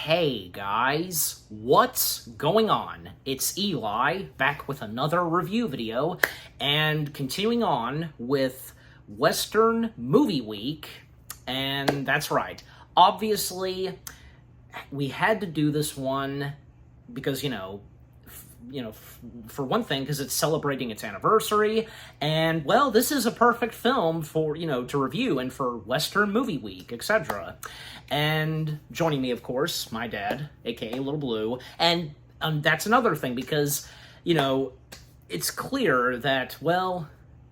Hey guys, what's going on? It's Eli, back with another review video, and continuing on with Western Movie Week, and that's right. Obviously, we had to do this one because, for one thing, because it's celebrating its anniversary, and, well, this is a perfect film for, to review and for Western Movie Week, etc. And joining me, of course, my dad, aka Little Blue, and that's another thing, because, it's clear that, well,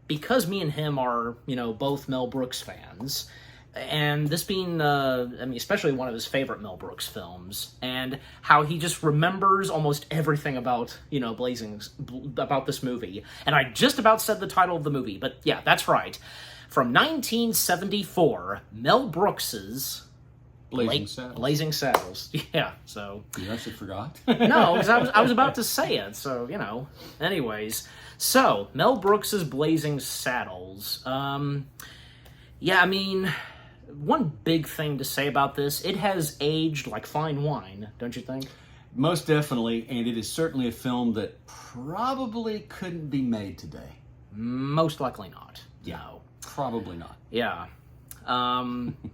because me and him are, both Mel Brooks fans, and this being, especially one of his favorite Mel Brooks films, and how he just remembers almost everything about, about this movie. And I just about said the title of the movie, but yeah, that's right. From 1974, Mel Brooks's Blazing Saddles. Yeah, so... You actually forgot? No, because I was about to say it, so, Anyways, so, Mel Brooks's Blazing Saddles. One big thing to say about this, it has aged like fine wine, don't you think? Most definitely, and it is certainly a film that probably couldn't be made today. Most likely not. Yeah, No. probably not. Yeah.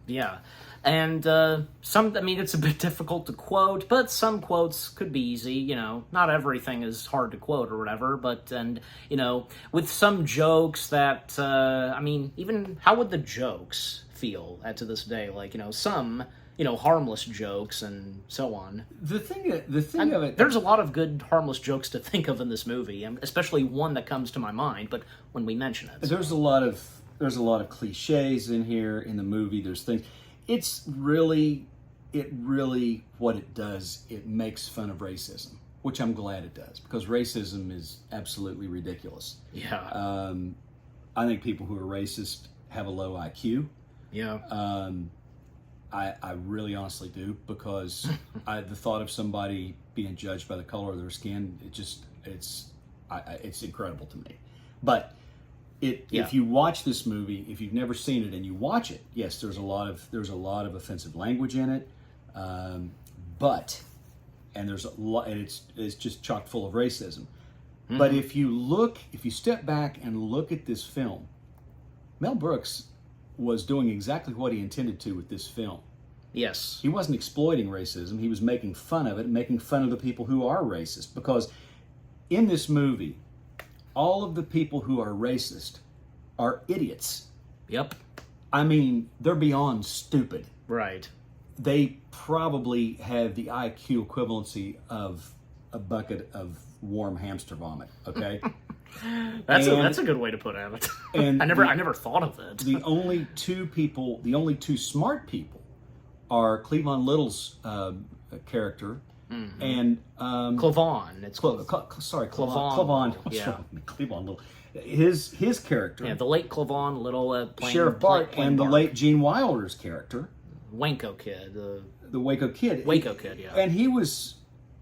Yeah. And it's a bit difficult to quote, but some quotes could be easy, not everything is hard to quote or whatever, with some jokes that, even how would the jokes feel to this day? Like, some, harmless jokes and so on. The thing of it... There's a lot of good harmless jokes to think of in this movie, especially one that comes to my mind, but when we mention it. There's a lot of cliches in here in the movie. There's things... It really, what it does, it makes fun of racism, which I'm glad it does, because racism is absolutely ridiculous. Yeah. I think people who are racist have a low IQ. Yeah. I really honestly do, because the thought of somebody being judged by the color of their skin, it's incredible to me. But if you watch this movie, if you've never seen it and you watch it, yes, there's a lot of offensive language in it, and it's just chock full of racism. Mm-hmm. But if you step back and look at this film, Mel Brooks was doing exactly what he intended to with this film. Yes. He wasn't exploiting racism. He was making fun of it, making fun of the people who are racist. Because in this movie, all of the people who are racist are idiots. Yep. They're beyond stupid. Right. They probably have the IQ equivalency of a bucket of warm hamster vomit, okay? That's a good way to put it. And I never thought of it. The only two smart people are Cleavon Little's character, mm-hmm. and Clavon. It's Clavon. Yeah. Cleavon Little. His character. Yeah, the late Clavon Little playing Sheriff Bart, playing and Bart. the late Gene Wilder's character. Waco Kid. The Waco Kid. Waco Kid, yeah. And he was,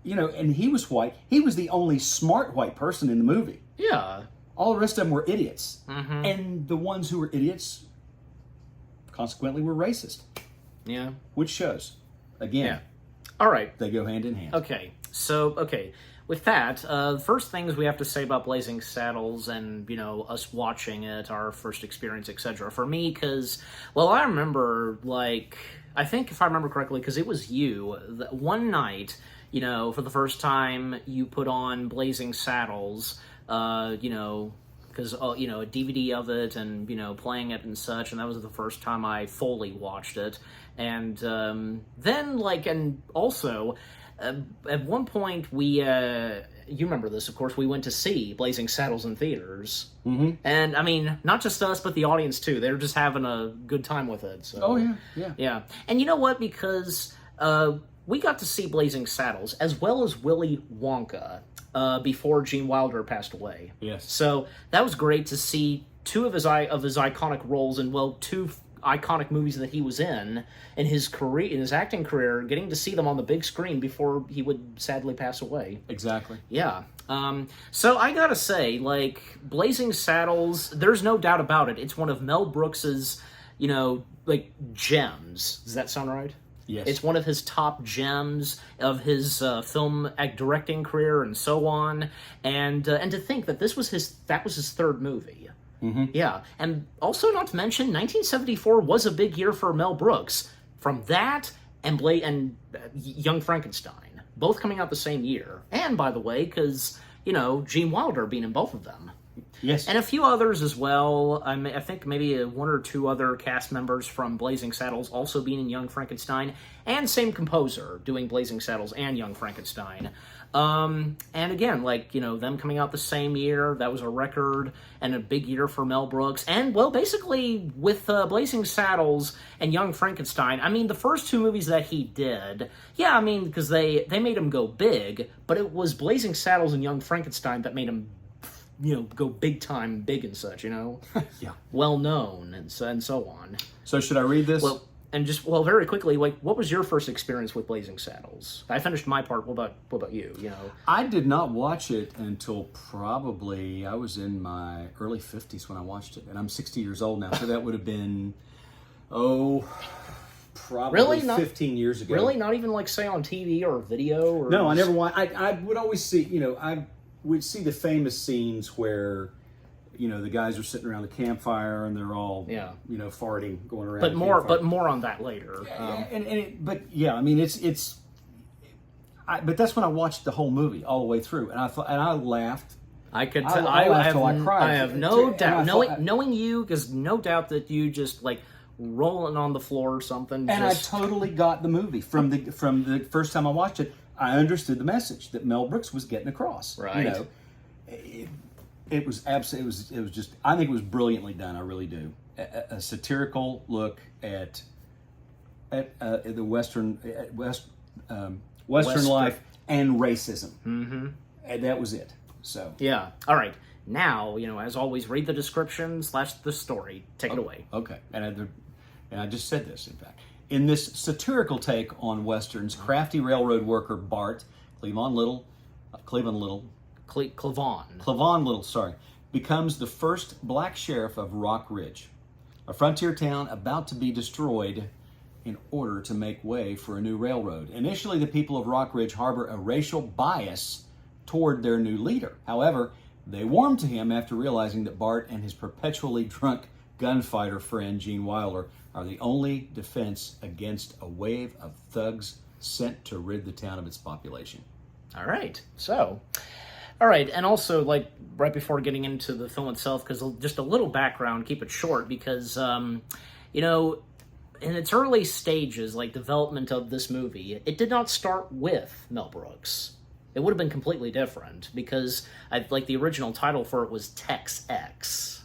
he was white. He was the only smart white person in the movie. Yeah. All the rest of them were idiots. Mm-hmm. And the ones who were idiots, consequently, were racist. Yeah. Which shows, again, yeah. All right. They go hand in hand. Okay. So, with that, the first things we have to say about Blazing Saddles and, us watching it, our first experience, etc. For me, because, well, I remember, I think if I remember correctly, because it was you, that one night, for the first time, you put on Blazing Saddles, because, a DVD of it and, playing it and such, and that was the first time I fully watched it. And then, and also, at one point, we, you remember this, of course, we went to see Blazing Saddles in theaters. Mm-hmm. And, not just us, but the audience, too. They were just having a good time with it. So. Oh, yeah. Yeah. And you know what? Because we got to see Blazing Saddles, as well as Willy Wonka, before Gene Wilder passed away. Yes. So that was great to see two of his iconic roles in, well, two iconic movies that he was in his career, in his acting career, getting to see them on the big screen before he would sadly pass away. Exactly. Yeah. So I gotta say, Blazing Saddles, there's no doubt about it. It's one of Mel Brooks's, gems. Does that sound right? Yes. It's one of his top gems of his film directing career and so on. And to think that that was his third movie. Mm-hmm. Yeah, and also not to mention, 1974 was a big year for Mel Brooks. From that and Young Frankenstein, both coming out the same year. And by the way, because Gene Wilder being in both of them. Yes. And a few others as well. I think maybe one or two other cast members from Blazing Saddles also being in Young Frankenstein, and same composer doing Blazing Saddles and Young Frankenstein. And again, them coming out the same year, that was a record and a big year for Mel Brooks. And, well, basically, with Blazing Saddles and Young Frankenstein, I mean, the first two movies that he did, yeah, I mean, because they made him go big, but it was Blazing Saddles and Young Frankenstein that made him go big time, big and such, Yeah. well known and so on. So should I read this? Well, very quickly, what was your first experience with Blazing Saddles? I finished my part. What about you? I did not watch it until probably I was in my early 50s when I watched it, and I'm 60 years old now, so that would have been probably Really? 15 years ago. Really, not even say on TV or video or No, I never watched. I would always see. I would see the famous scenes where the guys are sitting around the campfire and they're all farting, going around. But the more campfire. on that later. But that's when I watched the whole movie all the way through, and I laughed. I could. I laughed till I cried. I have no doubt. Knowing Knowing you, because no doubt that you just rolling on the floor or something. And I totally got the movie from the first time I watched it. I understood the message that Mel Brooks was getting across. Right. It was absolutely. It was just. I think it was brilliantly done. I really do. A satirical look at the Western life and racism. Mm-hmm. And that was it. So yeah. All right. Now, as always, read the description / the story. Take it away. Okay. And I just said this, in fact. In this satirical take on Westerns, crafty railroad worker Bart, Cleavon Little, becomes the first black sheriff of Rock Ridge, a frontier town about to be destroyed in order to make way for a new railroad. Initially, the people of Rock Ridge harbor a racial bias toward their new leader. However, they warm to him after realizing that Bart and his perpetually drunk gunfighter friend Gene Wilder are the only defense against a wave of thugs sent to rid the town of its population. All right. So, all right. And also, right before getting into the film itself, because just a little background, keep it short, because, in its early stages, development of this movie, it did not start with Mel Brooks. It would have been completely different, because the original title for it was Tex X.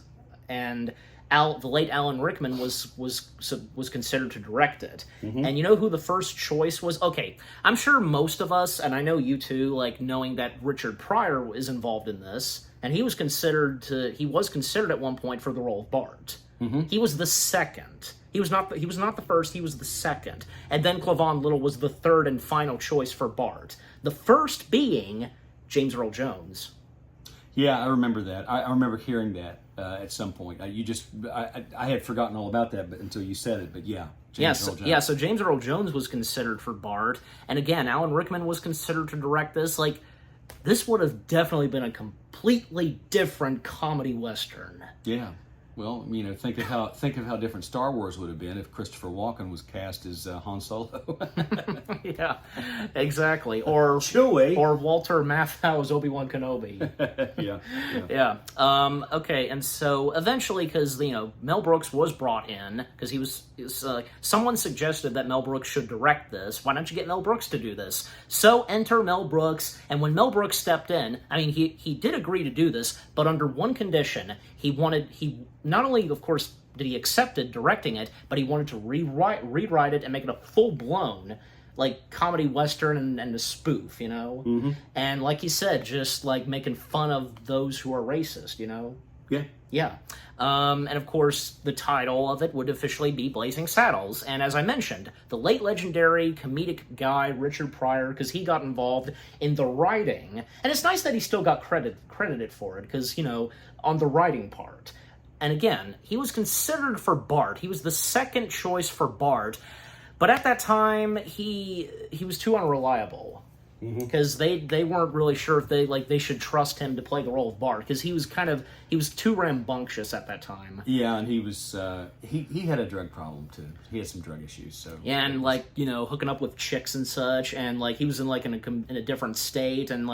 And the late Alan Rickman was considered to direct it. Mm-hmm. And you know who the first choice was? Okay, I'm sure most of us, and I know you too, knowing that Richard Pryor is involved in this, and he was considered at one point for the role of Bart. Mm-hmm. He was the second. He was not the first, he was the second. And then Cleavon Little was the third and final choice for Bart. The first being James Earl Jones. Yeah, I remember that. I remember hearing that at some point. I had forgotten all about that until you said it, but yeah. Earl Jones. So James Earl Jones was considered for Bart. And again, Alan Rickman was considered to direct this. This would have definitely been a completely different comedy Western. Yeah. Well, think of how different Star Wars would have been if Christopher Walken was cast as Han Solo. Yeah, exactly. Or Chewie. Or Walter Matthau as Obi-Wan Kenobi. Yeah. Okay, and so eventually, because Mel Brooks was brought in because someone suggested that Mel Brooks should direct this. Why don't you get Mel Brooks to do this? So enter Mel Brooks, and when Mel Brooks stepped in, he did agree to do this, but under one condition. He not only, of course, did he accepted directing it, but he wanted to rewrite it and make it a full-blown, comedy Western and a spoof, Mm-hmm. And like he said, just, making fun of those who are racist, Yeah. Yeah. And of course, the title of it would officially be Blazing Saddles. And as I mentioned, the late legendary comedic guy, Richard Pryor, because he got involved in the writing. And it's nice that he still got credited for it, because, on the writing part. And again, he was considered for Bart. He was the second choice for Bart. But at that time, he was too unreliable. Because they weren't really sure if they should trust him to play the role of Bart, because he was too rambunctious at that time. Yeah, and he was he had a drug problem too. He had some drug issues. So Yeah, and hooking up with chicks and such, and he was in in a different state, and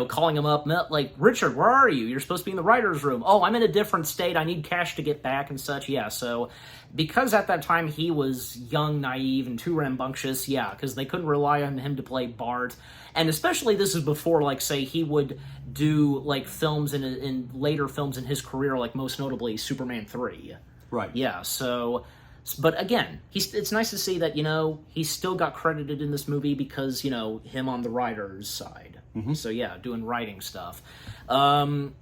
calling him up, like, Richard, where are you? You're supposed to be in the writer's room. Oh, I'm in a different state. I need cash to get back and such. Yeah, so because at that time he was young, naive, and too rambunctious, yeah, because they couldn't rely on him to play Bart. And especially this is before, say, he would do, films in later films in his career, most notably Superman 3. Right. Yeah, so... But again, it's nice to see that, he still got credited in this movie because, him on the writer's side. So, yeah, doing writing stuff. And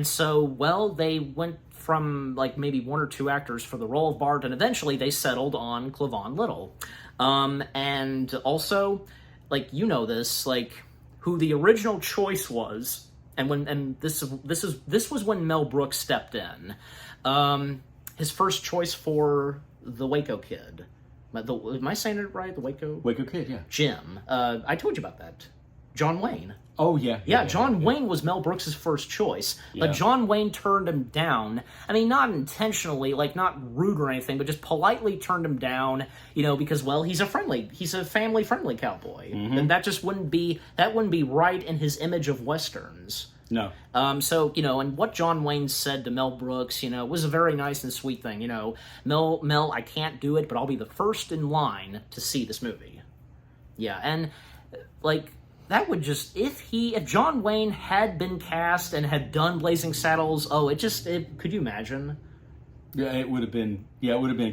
so, well, they went from, maybe one or two actors for the role of Bart, and eventually they settled on Cleavon Little. And also... this, who the original choice was, and this was when Mel Brooks stepped in. His first choice for the Waco Kid. Am I saying it right? The Waco Kid, yeah. Jim. I told you about that. John Wayne. Oh, yeah. Yeah, John Wayne was Mel Brooks' first choice, but John Wayne turned him down. I mean, not intentionally, not rude or anything, but just politely turned him down, because, well, he's a family-friendly cowboy. And that wouldn't be right in his image of Westerns. No. So, and what John Wayne said to Mel Brooks, was a very nice and sweet thing. Mel, I can't do it, but I'll be the first in line to see this movie. Yeah, and, that would just, if John Wayne had been cast and had done Blazing Saddles, could you imagine? Yeah, it would have been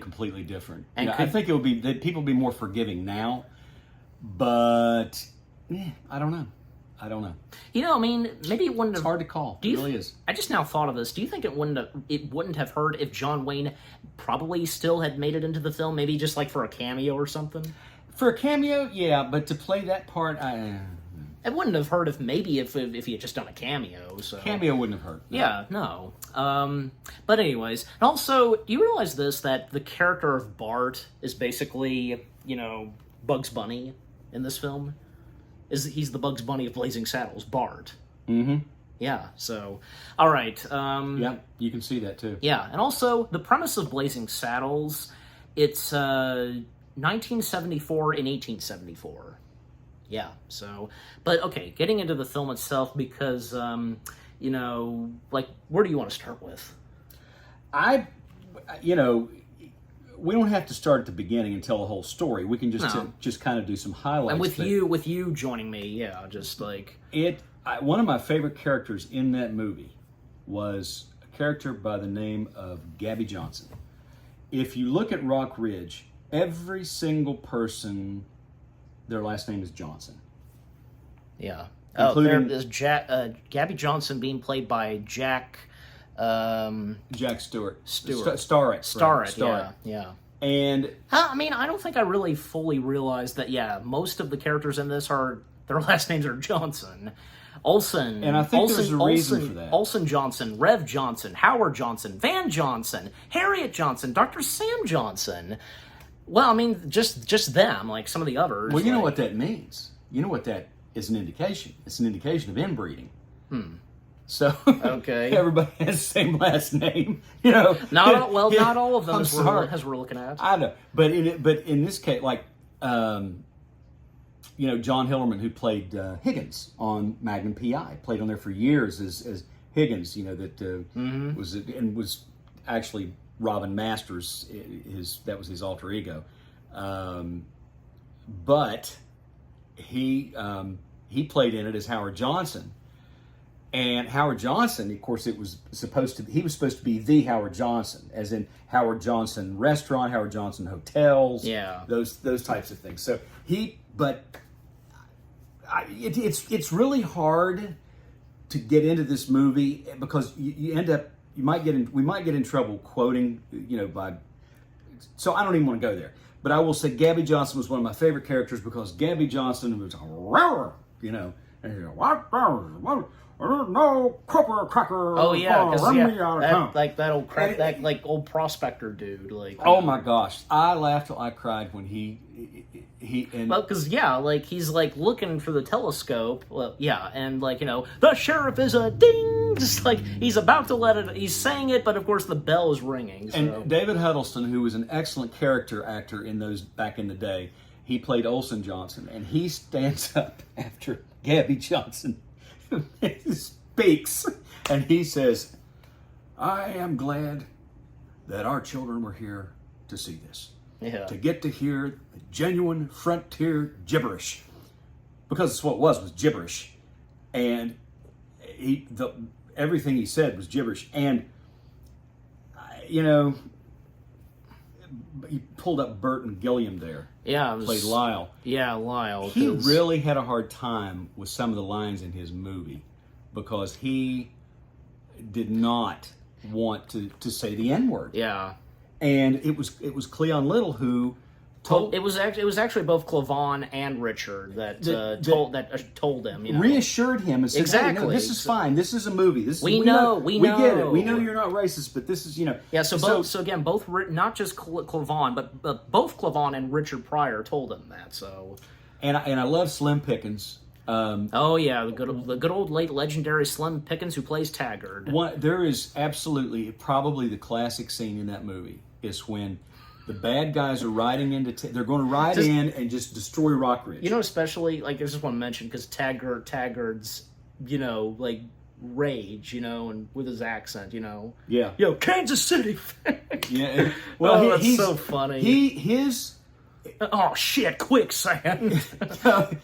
completely different. And I think that people would be more forgiving now, but I don't know. Maybe it wouldn't have... It's hard to call. It really is. I just now thought of this. Do you think it wouldn't have hurt if John Wayne probably still had made it into the film, maybe just for a cameo or something? For a cameo, yeah, but to play that part, it wouldn't have hurt if he had just done a cameo. So cameo wouldn't have hurt. No. Yeah, no. But anyways, and also, do you realize that the character of Bart is basically, Bugs Bunny in this film? He's the Bugs Bunny of Blazing Saddles, Bart. Mm-hmm. Yeah, so, all right. Yeah, you can see that too. Yeah, and also, the premise of Blazing Saddles, it's 1974 and 1874. Yeah, so, but okay, getting into the film itself, because, where do you want to start with? We don't have to start at the beginning and tell the whole story. We can just kind of do some highlights. And with you joining me, yeah, just one of my favorite characters in that movie was a character by the name of Gabby Johnson. If you look at Rock Ridge, every single person, their last name is Johnson. Yeah. There is Gabby Johnson being played by Jack Stewart. Starrett. Yeah. And I don't think I really fully realized that. Yeah, most of the characters in this their last names are Johnson. Olsen. And I think there's a reason for that. Olsen Johnson, Rev Johnson, Howard Johnson, Van Johnson, Harriet Johnson, Dr. Sam Johnson. Well, just them, some of the others. Well, you know what that means. You know what that is an indication. It's an indication of inbreeding. So okay, everybody has the same last name. Not all of them, as we're looking at. I know, but in this case, John Hillerman, who played Higgins on Magnum PI, played on there for years as Higgins. Was actually Robin Masters. That was his alter ego, but he played in it as Howard Johnson. And Howard Johnson, of course, he was supposed to be the Howard Johnson, as in Howard Johnson Restaurant, Howard Johnson Hotels, those types of things. So it's really hard to get into this movie because we might get in trouble quoting, so I don't even want to go there. But I will say Gabby Johnson was one of my favorite characters because Gabby Johnson was, And he's like, what? No cracker. Oh yeah, because run me out of town. like that old like old prospector dude. Like, Oh my gosh, I laughed till I cried when he and well, because like he's like looking for the telescope. Well, yeah, and like the sheriff is a ding, just like he's about to let it. He's saying it, but of course the bell is ringing. So. And David Huddleston, who was an excellent character actor in those back in the day, he played Olson Johnson, and he stands up after Gabby Johnson speaks, and he says, "I am glad that our children were here to see this, to get to hear the genuine frontier gibberish, because it's what it was gibberish, and everything he said was gibberish, and he pulled up Burton Gilliam there." Yeah, played Lyle. Yeah, Lyle. He really had a hard time with some of the lines in his movie because he did not want to say the N-word. Yeah, and it was Cleon Little who told. It was actually both Clavon and Richard that told him. Reassured him and said, exactly. "Hey, no, this is fine. This is a movie. We know. We get it. We know you're not racist, but this is Yeah. So again, both not just Clavon, but both Clavon and Richard Pryor told him that. So. And I love Slim Pickens. Oh yeah, the good old late legendary Slim Pickens who plays Taggart. There is absolutely probably the classic scene in that movie is when the bad guys are riding into. They're going to ride in and just destroy Rock Ridge. Especially like I just want to mention because Taggart's like rage, and with his accent, Yeah. Kansas City. Yeah. Well, that's so funny. His. Oh shit! Quicksand.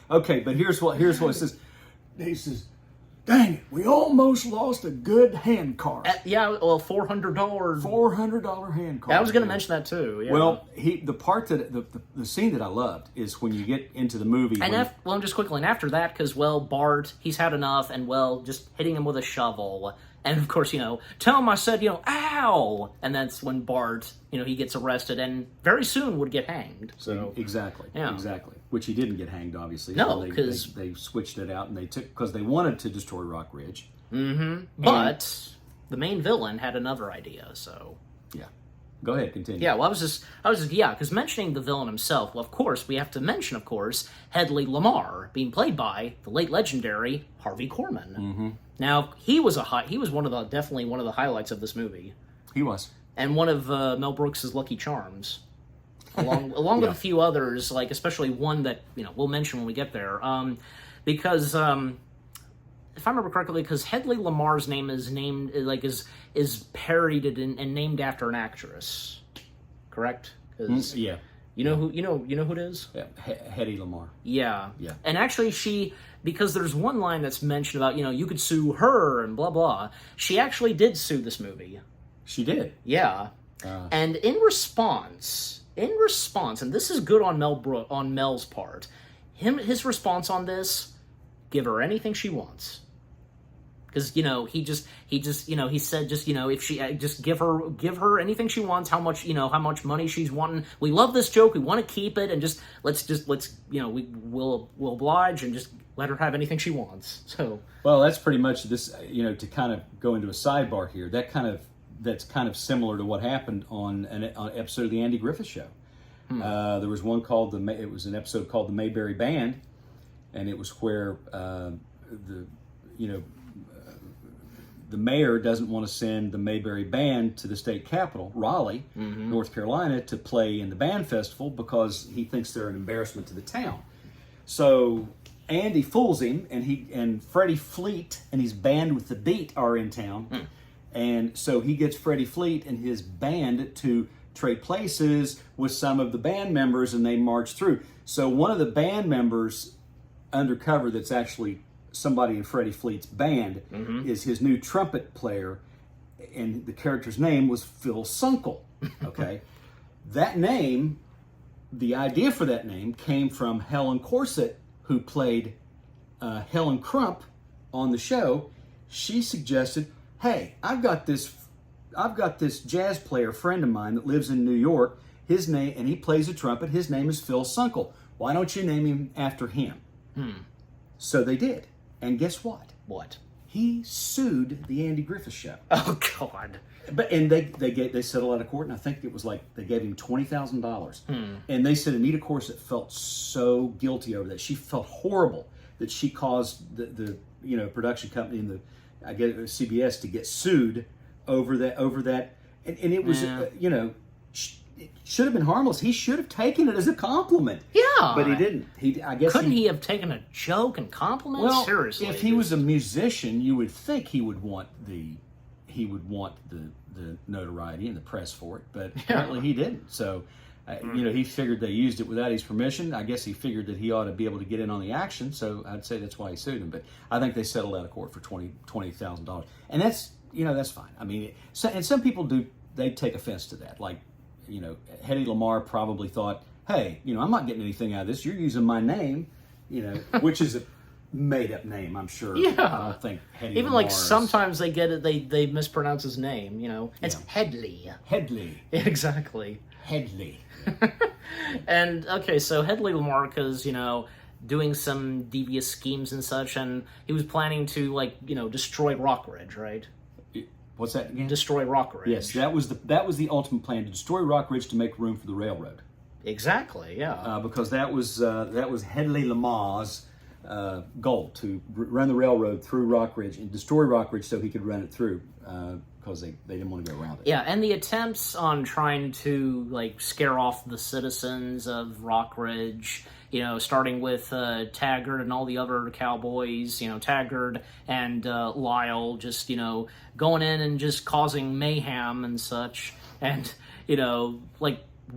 Okay, but here's what it says. He says, "Dang it, we almost lost a good hand card." Well, $400. $400 hand card. I was going to mention that too. Yeah. Well, the part that the scene that I loved is when you get into the movie. And just quickly, and after that, because Bart, he's had enough, and just hitting him with a shovel. And of course, tell him I said, ow! And that's when Bart, he gets arrested and very soon would get hanged. So exactly. Which he didn't get hanged, obviously. No, because they switched it out and because they wanted to destroy Rock Ridge. Mm-hmm. But the main villain had another idea. So yeah, go ahead, continue. Yeah, well, I was just because mentioning the villain himself. Well, of course, we have to mention, Hedley Lamar being played by the late legendary Harvey Korman. Mm-hmm. Now he was definitely one of the highlights of this movie. He was, and one of Mel Brooks's Lucky Charms, along with a few others, like especially one that we'll mention when we get there, because if I remember correctly, because Hedley Lamar's name is parodied and named after an actress, correct? Yeah. You know who it is? Yeah, Hedy Lamarr. Yeah. Yeah. And actually because there's one line that's mentioned about, you could sue her and blah, blah. She actually did sue this movie. She did? Yeah. And in response, and this is good on Mel's part, his response on this, give her anything she wants. Because he said if she just give her anything she wants, how much money she's wanting. We love this joke, we want to keep it, and let's we'll oblige and just let her have anything she wants. So well, that's pretty much this. To kind of go into a sidebar here, that's kind of similar to what happened on an episode of the Andy Griffith Show. There was one called it was an episode called the Mayberry Band, and it was where the mayor doesn't want to send the Mayberry Band to the state capitol, Raleigh, North Carolina, to play in the band festival because he thinks they're an embarrassment to the town. So Andy fools him, and Freddie Fleet and his band with the beat are in town, and so he gets Freddie Fleet and his band to trade places with some of the band members, and they march through. So one of the band members undercover that's actually somebody in Freddie Fleet's band is his new trumpet player, and the character's name was Phil Sunkel. Okay. That name, the idea for that name came from Helen Corset, who played Helen Crump on the show. She suggested, hey, I've got this jazz player friend of mine that lives in New York. His name, and he plays a trumpet. His name is Phil Sunkel. Why don't you name him after him? So they did. And guess what? What? He sued the Andy Griffith Show. Oh God. But and they settled out of court, and I think it was like they gave him $20,000. And they said Anita Corset felt so guilty over that. She felt horrible that she caused the production company and I guess CBS to get sued over that. And it was it should have been harmless. He should have taken it as a compliment. Yeah, but he didn't. Couldn't he have taken a joke and compliment? Well, Seriously, if he was a musician, you would think he would want the notoriety and the press for it, but apparently he didn't. So, he figured they used it without his permission. I guess he figured that he ought to be able to get in on the action. So I'd say that's why he sued him. But I think they settled out of court for $20,000, and that's fine. I mean, and some people they take offense to that. Like, Hedy Lamarr probably thought, hey, I'm not getting anything out of this. You're using my name, which is a made-up name, I'm sure. Yeah. I don't think Hedy even Lamarr like sometimes they get it, they mispronounce his name. It's Headley. Headley. Exactly. Headley. And okay, so Headley Lamarcus, doing some devious schemes and such, and he was planning to destroy Rockridge, right? What's that again? Destroy Rockridge. Yes, that was the ultimate plan, to destroy Rockridge to make room for the railroad. Exactly. Yeah. Because that was Headley Lamar's goal, to run the railroad through Rockridge and destroy Rockridge so he could run it through, because they didn't want to go around it. Yeah, and the attempts on trying to scare off the citizens of Rockridge, starting with Taggart and all the other cowboys, Taggart and Lyle just, going in and just causing mayhem and such, and,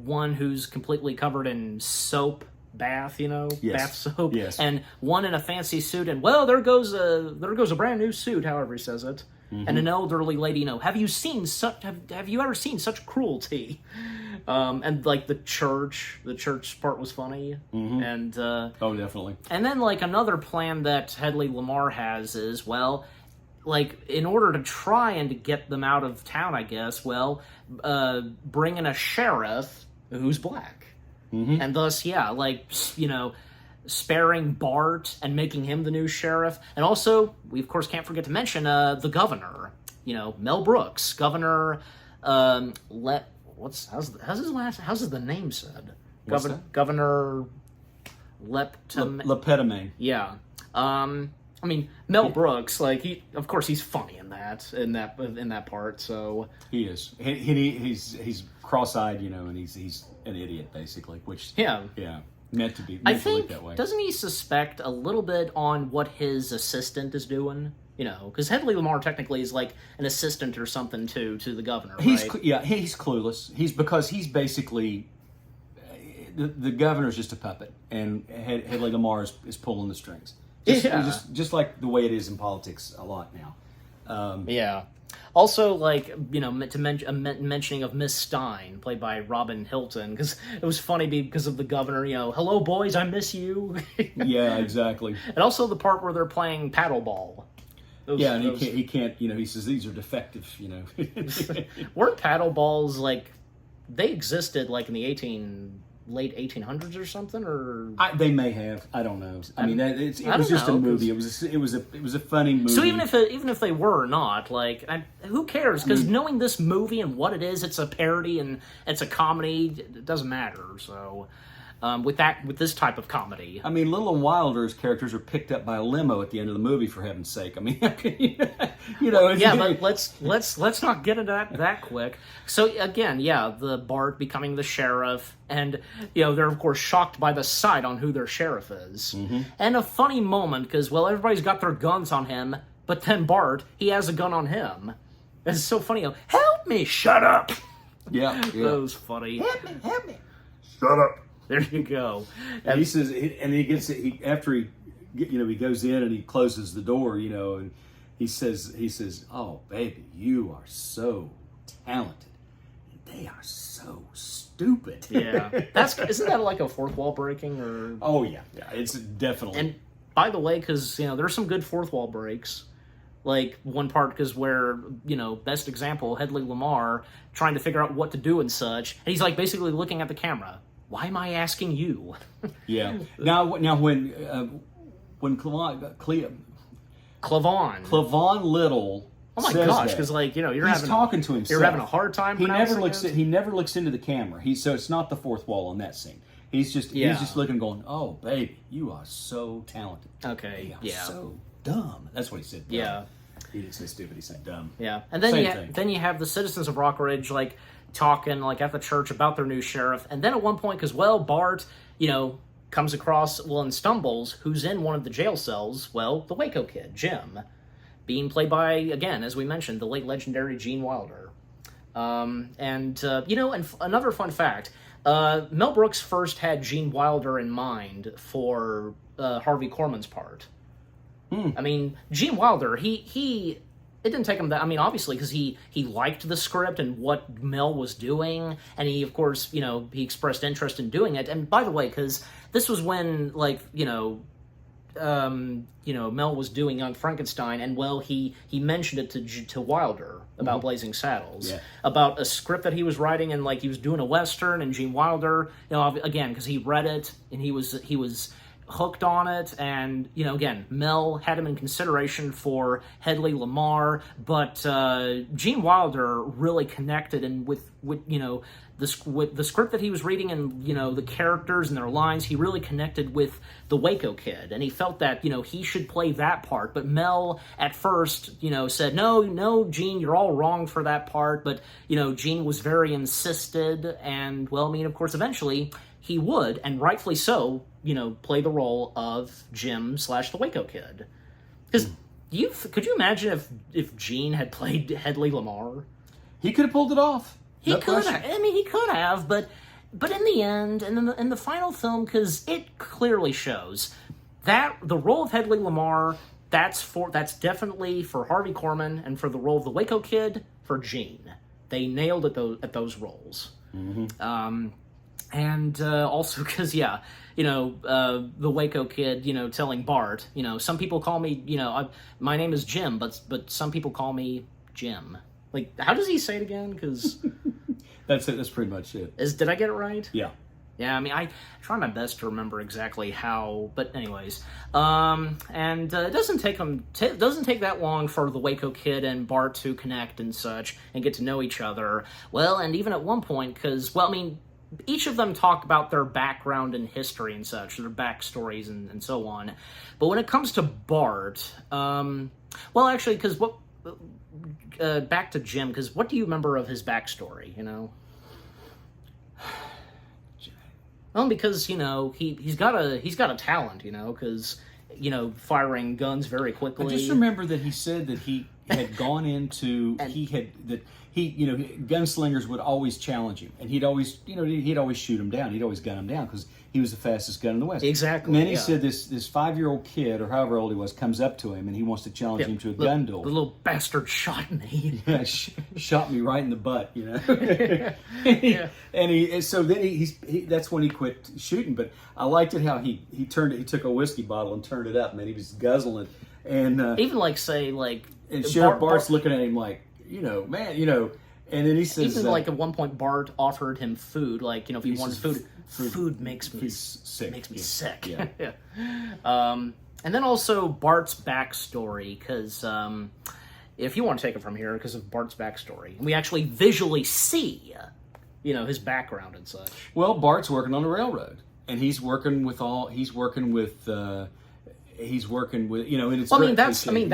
one who's completely covered in soap bath, Yes. bath soap, yes. and one in a fancy suit, and there goes a brand new suit, however he says it. Mm-hmm. And an elderly lady, have you ever seen such cruelty? And the church part was funny. Mm-hmm. And oh, definitely. And then another plan that Headley Lamarr has is, in order to try and to get them out of town, I guess, bring in a sheriff who's black. Mm-hmm. And thus, sparing Bart and making him the new sheriff. And also, we of course can't forget to mention the governor, Mel Brooks, Governor, how's the name said? Governor Lepetame. Yeah. Mel Brooks, he's funny in that part, so. He is. He's cross-eyed, and he's an idiot, basically, which. Yeah. Yeah. Meant to be that way. Doesn't he suspect a little bit on what his assistant is doing? Because Headley Lamarr technically is an assistant or something to the governor, right? He's clueless. He's basically the governor's just a puppet, and Headley Lamarr is pulling the strings. Just like the way it is in politics a lot now. Yeah. Also, mentioning of Miss Stein, played by Robin Hilton, because it was funny because of the governor, hello, boys, I miss you. Yeah, exactly. And also the part where they're playing paddleball. He can't, he says these are defective, Weren't paddleballs, they existed, in the late 1800s or something, or they may have. I don't know. I mean, it was just a movie. It was a funny movie. So even if they were or not, who cares? Because knowing this movie and what it is, it's a parody and it's a comedy. It doesn't matter. So with this type of comedy, Little and Wilder's characters are picked up by a limo at the end of the movie. For heaven's sake! Yeah, but let's not get into that quick. So again, the Bart becoming the sheriff, and they're of course shocked by the sight on who their sheriff is, mm-hmm. And a funny moment because everybody's got their guns on him, but then Bart, he has a gun on him. It's so funny. Help me! Shut up! Yeah. That was funny. Help me! Shut up! There you go. And he says, and he gets it after he goes in and he closes the door, and he says, "Oh, baby, you are so talented, and they are so stupid." Yeah, isn't that like a fourth wall breaking or? Oh yeah, it's definitely. And by the way, because there's some good fourth wall breaks. One part because where best example, Headley Lamarr trying to figure out what to do and such, and he's basically looking at the camera. Why am I asking you? Yeah. Now when Clavon Little. Oh my says gosh, that. because like you're He's having talking to himself. You're having a hard time. He never looks. it? He never looks into the camera. So it's not the fourth wall on that scene. He's just looking, going, "Oh, baby, you are so talented." Okay, They are so dumb. That's what he said. Dumb. Yeah. He didn't say stupid. He said dumb. Yeah, and then Same thing. then you have the citizens of Rockridge like talking like at the church about their new sheriff, and then at one point, because Bart, comes across and stumbles who's in one of the jail cells. Well, the Waco Kid, Jim, being played by, again, as we mentioned, the late legendary Gene Wilder. And another fun fact. Mel Brooks first had Gene Wilder in mind for Harvey Korman's part. I mean, Gene Wilder, it didn't take him that. I mean, obviously, because he liked the script and what Mel was doing, and he, of course, he expressed interest in doing it. And by the way, because this was when, Mel was doing Young Frankenstein, and he mentioned it to Wilder about Blazing Saddles, about a script that he was writing, and he was doing a Western, and Gene Wilder, again, because he read it, and he was hooked on it, and again, Mel had him in consideration for Hedley Lamar, but Gene Wilder really connected, and with the script that he was reading, and the characters and their lines, he really connected with the Waco Kid, and he felt that he should play that part. But Mel at first said, no, Gene, you're all wrong for that part. But Gene was very insisted, and of course, eventually he would, and rightfully so, play the role of Jim / the Waco Kid. Because could you imagine if Gene had played Hedley Lamar? He could have pulled it off. He could have. I mean, he could have, but in the end, and in the final film, because it clearly shows that the role of Hedley Lamar, that's definitely for Harvey Korman, and for the role of the Waco Kid, for Gene. They nailed it at those roles. And also because, the Waco Kid, telling Bart, some people call me, my name is Jim, but some people call me Jim. Like, how does he say it again? Because that's it. That's pretty much it. Did I get it right? Yeah. Yeah, I mean, I try my best to remember exactly how, but anyways, and it doesn't take that long for the Waco Kid and Bart to connect and such and get to know each other. Well, and even at one point, because each of them talk about their background and history and such, their backstories and so on. But when it comes to Bart, actually, because back to Jim, because what do you remember of his backstory, Well, because, he's got a talent, because, firing guns very quickly. I just remember that he said that he had gone into, gunslingers would always challenge him, and he'd always shoot him down. He'd always gun him down because he was the fastest gun in the West. Exactly. And then he said this 5-year-old kid, or however old he was, comes up to him and he wants to challenge him to a gun duel. The little bastard shot me. Yeah, shot me right in the butt, Yeah. And so then he that's when he quit shooting. But I liked it how he took a whiskey bottle and turned it up, man. He was guzzling, and even and Sheriff Bart's looking at him like, man, and then he says, even at one point Bart offered him food, if he wanted food makes me sick. Makes me sick. Yeah. Yeah. And then also Bart's backstory, because if you want to take it from here, because of Bart's backstory, we actually visually see, his background and such. Well, Bart's working on the railroad, and he's working with, and it's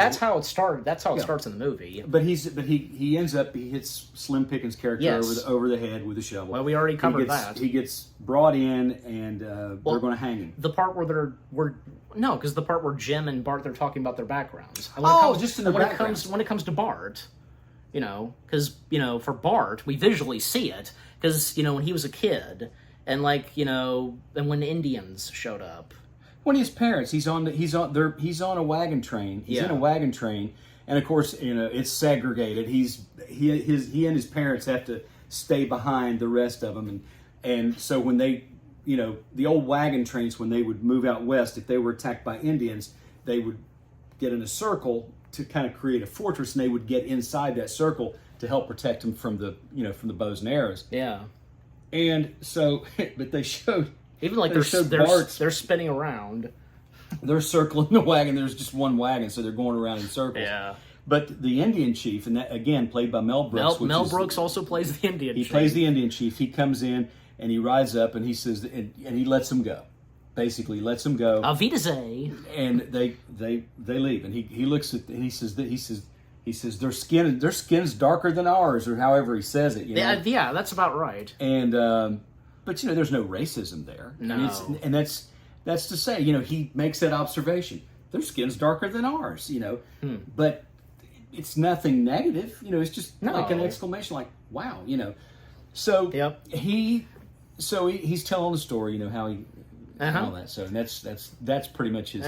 that's how it started. That's how it starts in the movie. But he ends up, he hits Slim Pickens' character over the head with a shovel. Well, we already covered that. He gets brought in, and they're going to hang him. The part where because the part where Jim and Bart, they're talking about their backgrounds. Just in the backgrounds. When it comes to Bart, because for Bart, we visually see it, because when he was a kid, and and when the Indians showed up. When his parents, he's on a wagon train. He's in a wagon train, and of course, it's segregated. He and his parents have to stay behind the rest of them, and so when they, the old wagon trains, when they would move out west, if they were attacked by Indians, they would get in a circle to kind of create a fortress, and they would get inside that circle to help protect them from the bows and arrows. Yeah, and so, but they showed. Even they're spinning around. They're circling the wagon. There's just one wagon, so they're going around in circles. Yeah. But the Indian chief, and that again played by Mel Brooks. Mel Brooks also plays the Indian He chief. plays the Indian chief. He comes in and he rides up and he says, and he lets them go. Basically, lets them go. Auf Wiedersehen. And they leave. And he looks at and he says their skin's darker than ours, or however he says it. You know? Yeah, that's about right. And but there's no racism there. No. And that's to say, he makes that observation. Their skin's darker than ours. But it's nothing negative. It's just like an exclamation, like wow. So Yep. he's telling the story. How he. Uh-huh. All that. So that's pretty much his.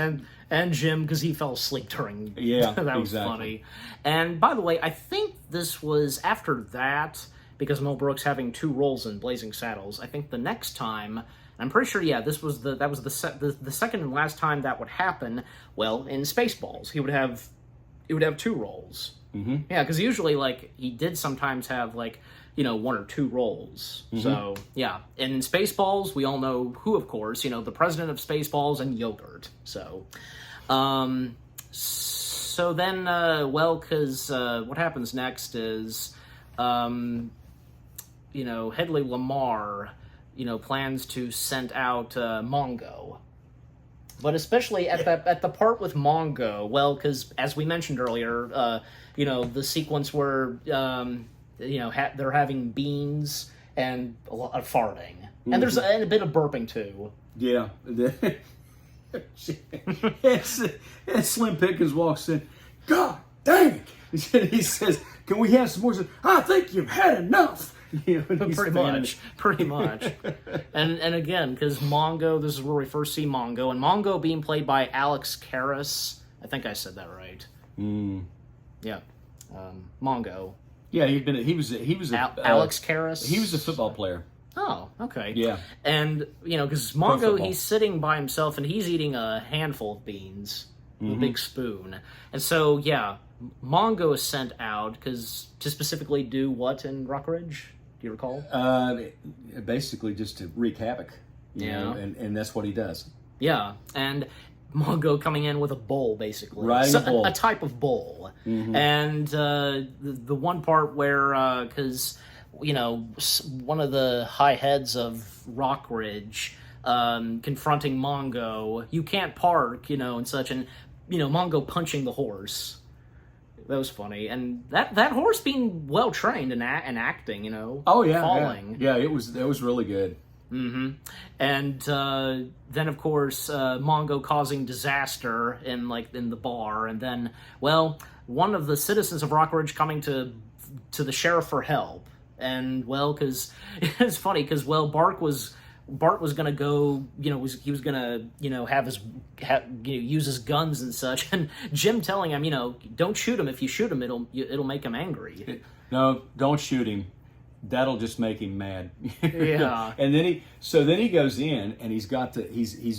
And Jim, because he fell asleep during. Yeah, that was exactly. funny. And by the way, I think this was after that, because Mel Brooks having 2 roles in Blazing Saddles. I think the next time, I'm pretty sure. Yeah, that was the second and last time that would happen. Well, in Spaceballs, he would have 2 roles. Mm-hmm. Yeah, because usually he did sometimes have 1 or 2 roles. Mm-hmm. So, yeah. And in Spaceballs, we all know who, of course, the president of Spaceballs and Yogurt. So, so then, because what happens next is, Hedley Lamar, plans to send out Mongo. But especially at the part with Mongo, because as we mentioned earlier, the sequence where... they're having beans and a lot of farting. Mm-hmm. And there's a bit of burping, too. Yeah. and Slim Pickens walks in. God dang it! He says, can we have some more? He says, I think you've had enough. Pretty much. And again, because Mongo, this is where we first see Mongo. And Mongo being played by Alex Karras. I think I said that right. Yeah. Mongo. Yeah, he was Alex Karras. He was a football player. Oh, okay. Yeah. And because Mongo, he's sitting by himself and he's eating a handful of beans with a big spoon. And so, yeah, Mongo is sent out to specifically do what in Rockridge? Do you recall? Basically just to wreak havoc. You know, and that's what he does. Yeah, and Mongo coming in with a bowl, basically. Riding a bull. A type of bowl. Mm-hmm. And the one part where, because, one of the high heads of Rockridge confronting Mongo, you can't park, and such, and, Mongo punching the horse. That was funny. And that horse being well-trained and acting, Oh, yeah. falling. Yeah, that was really good. Mm-hmm. And then, of course, Mongo causing disaster in the bar, and then, one of the citizens of Rockridge coming to the sheriff for help, and because it's funny because Bart was gonna go, he was gonna use his guns and such, and Jim telling him, don't shoot him. If you shoot him, it'll make him angry. No, don't shoot him. That'll just make him mad. Yeah. And then he goes in and he's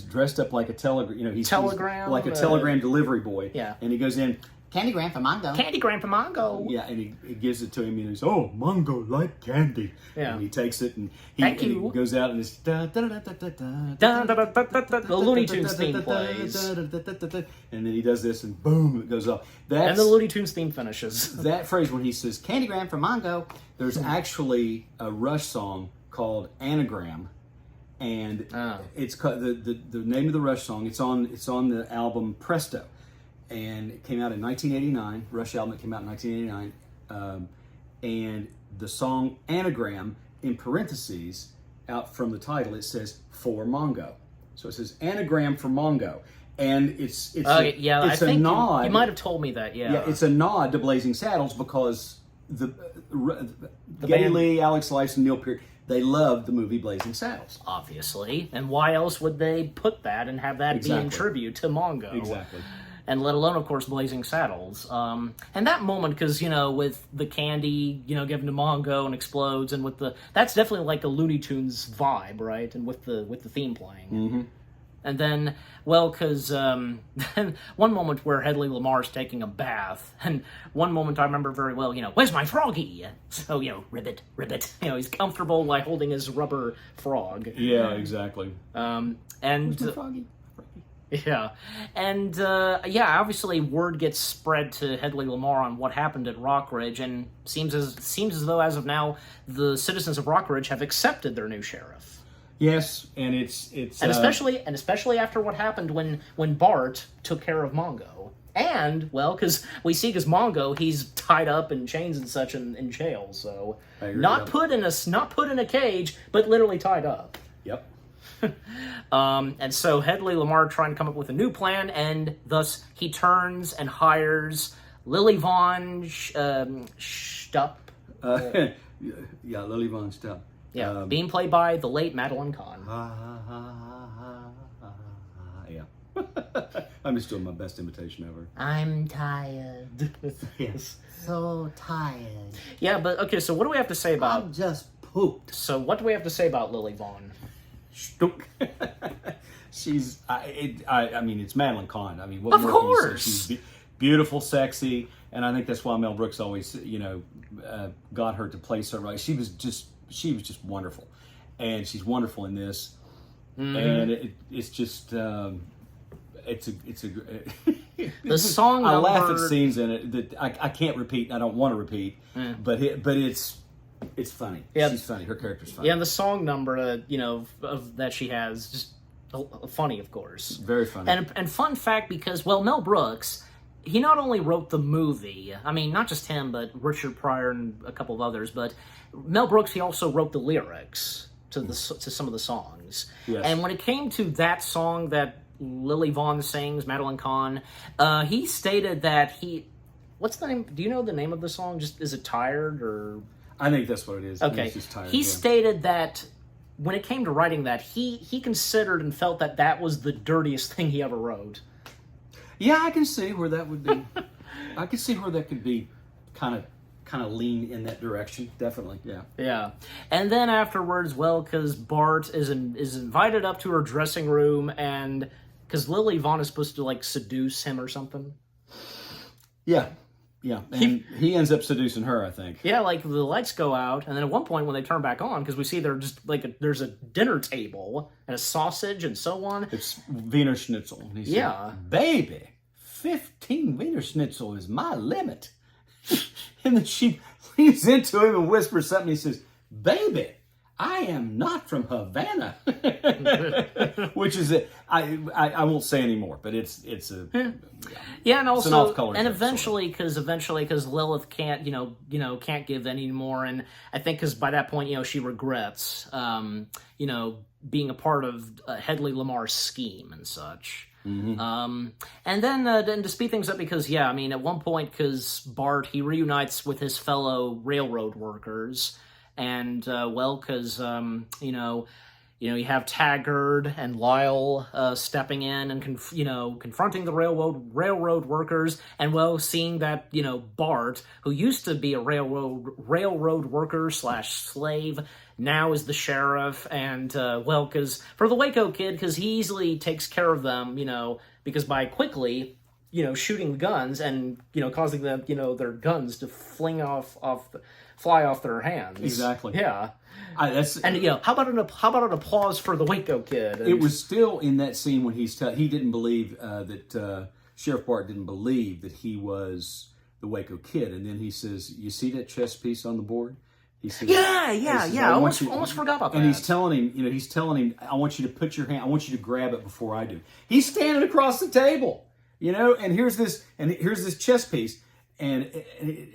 dressed up like a telegram. He's like a telegram delivery boy. Yeah. And he goes in. Candygram for Mongo. Candygram for Mongo. Yeah, and he gives it to him. And he's Mongo like candy. Yeah. And he takes it and Thank he you. goes out and it's the Looney Tunes theme plays, and then he does this and boom, it goes off. and the Looney Tunes theme finishes. That phrase when he says Candygram for Mongo. there's actually a Rush song called Anagram, and it's called, the name of the Rush song. It's on the album Presto, and it came out in 1989. Rush album that came out in 1989, and the song Anagram, in parentheses out from the title, it says for Mongo. So it says Anagram for Mongo, and it's I a think nod. you might have told me that. Yeah, Yeah, it's a nod to Blazing Saddles because Geddy band- Lee, Alex Lifeson, Neil Peart, they loved the movie Blazing Saddles. obviously. And why else would they put that and have that be in Exactly. tribute to Mongo? Exactly. And let alone, of course, Blazing Saddles. And that moment, because, with the candy, given to Mongo and explodes, and that's definitely like a Looney Tunes vibe, right? And with the theme playing. Mm-hmm. And then, because then one moment where Hedley Lamar's taking a bath, and one moment I remember very well, where's my froggy? So, ribbit. He's comfortable while holding his rubber frog. Yeah, exactly. And Where's my froggy? Yeah, and obviously word gets spread to Hedley Lamar on what happened at Rockridge, and seems as though as of now the citizens of Rockridge have accepted their new sheriff. Yes, and it's And especially after what happened when Bart took care of Mongo. And, well, because Mongo, he's tied up in chains and such in jail, so not put in a cage, but literally tied up. Yep. And so Hedley Lamar trying to come up with a new plan, and thus he turns and hires Lily Von Stupp. Yeah, Lily Von Stupp. Yeah, being played by the late Madeline Kahn. Yeah. I'm just doing my best imitation ever. I'm tired. Yes. So tired. Yeah, but okay, so what do we have to say about... I'm just pooped. So what do we have to say about Lily Vaughn? She's, I mean, it's Madeline Kahn. I mean, what Of more can you say? course. She's beautiful, sexy, and I think that's why Mel Brooks always, got her to play so right. She was just wonderful, and she's wonderful in this, and it's just, it's a. The song I laugh number- at scenes in it that I can't repeat. I don't want to repeat, but it's funny. Yeah. She's funny. Her character's funny. Yeah, and the song number, that she has, just funny, of course. Very funny. And fun fact, because, well, Mel Brooks, he not only wrote the movie, I mean, not just him, but Richard Pryor and a couple of others, but Mel Brooks, he also wrote the lyrics to some of the songs. Yes. And when it came to that song that Lily Vaughn sings, Madeline Kahn, he stated that what's the name? Do you know the name of the song? Just, is it Tired, or... I think that's what it is. Okay. He's just tired, he yeah. stated that when it came to writing that, he considered and felt that was the dirtiest thing he ever wrote. Yeah, I can see where that would be. I can see where that could be kind of lean in that direction. Definitely, yeah. Yeah. And then afterwards, well, because Bart is invited up to her dressing room, and because Lily Vaughn is supposed to, like, seduce him or something. Yeah. Yeah, and he ends up seducing her, I think. Yeah, like, the lights go out, and then at one point when they turn back on, because we see they're just, like, there's a dinner table, and a sausage, and so on. It's Wiener Schnitzel. And he said, Yeah. Baby, 15 Wiener Schnitzel is my limit. And then she leans into him and whispers something. He says, Baby, I am not from Havana. Which is it. I won't say anymore, but it's a... Yeah, and also, an off-color and joke, eventually, because Lilith can't, can't give anymore, and I think because by that point, she regrets, being a part of Hedley Lamar's scheme and such. Mm-hmm. And then to speed things up, because at one point, because Bart, he reunites with his fellow railroad workers, and because you have Taggart and Lyle stepping in and confronting the railroad workers, and seeing that Bart, who used to be a railroad worker / slave, now is the sheriff, and because for the Waco Kid, because he easily takes care of them, because by quickly shooting guns and causing them their guns to fly off their hands. Exactly. Yeah. And how about an applause for the Waco Kid? it was still in that scene when he didn't believe that Sheriff Bart didn't believe that he was the Waco Kid, and then he says, "You see that chess piece on the board?" He says, I almost forgot about that. And he's telling him, "I want you to put your hand. I want you to grab it before I do." He's standing across the table, and here's this chess piece. And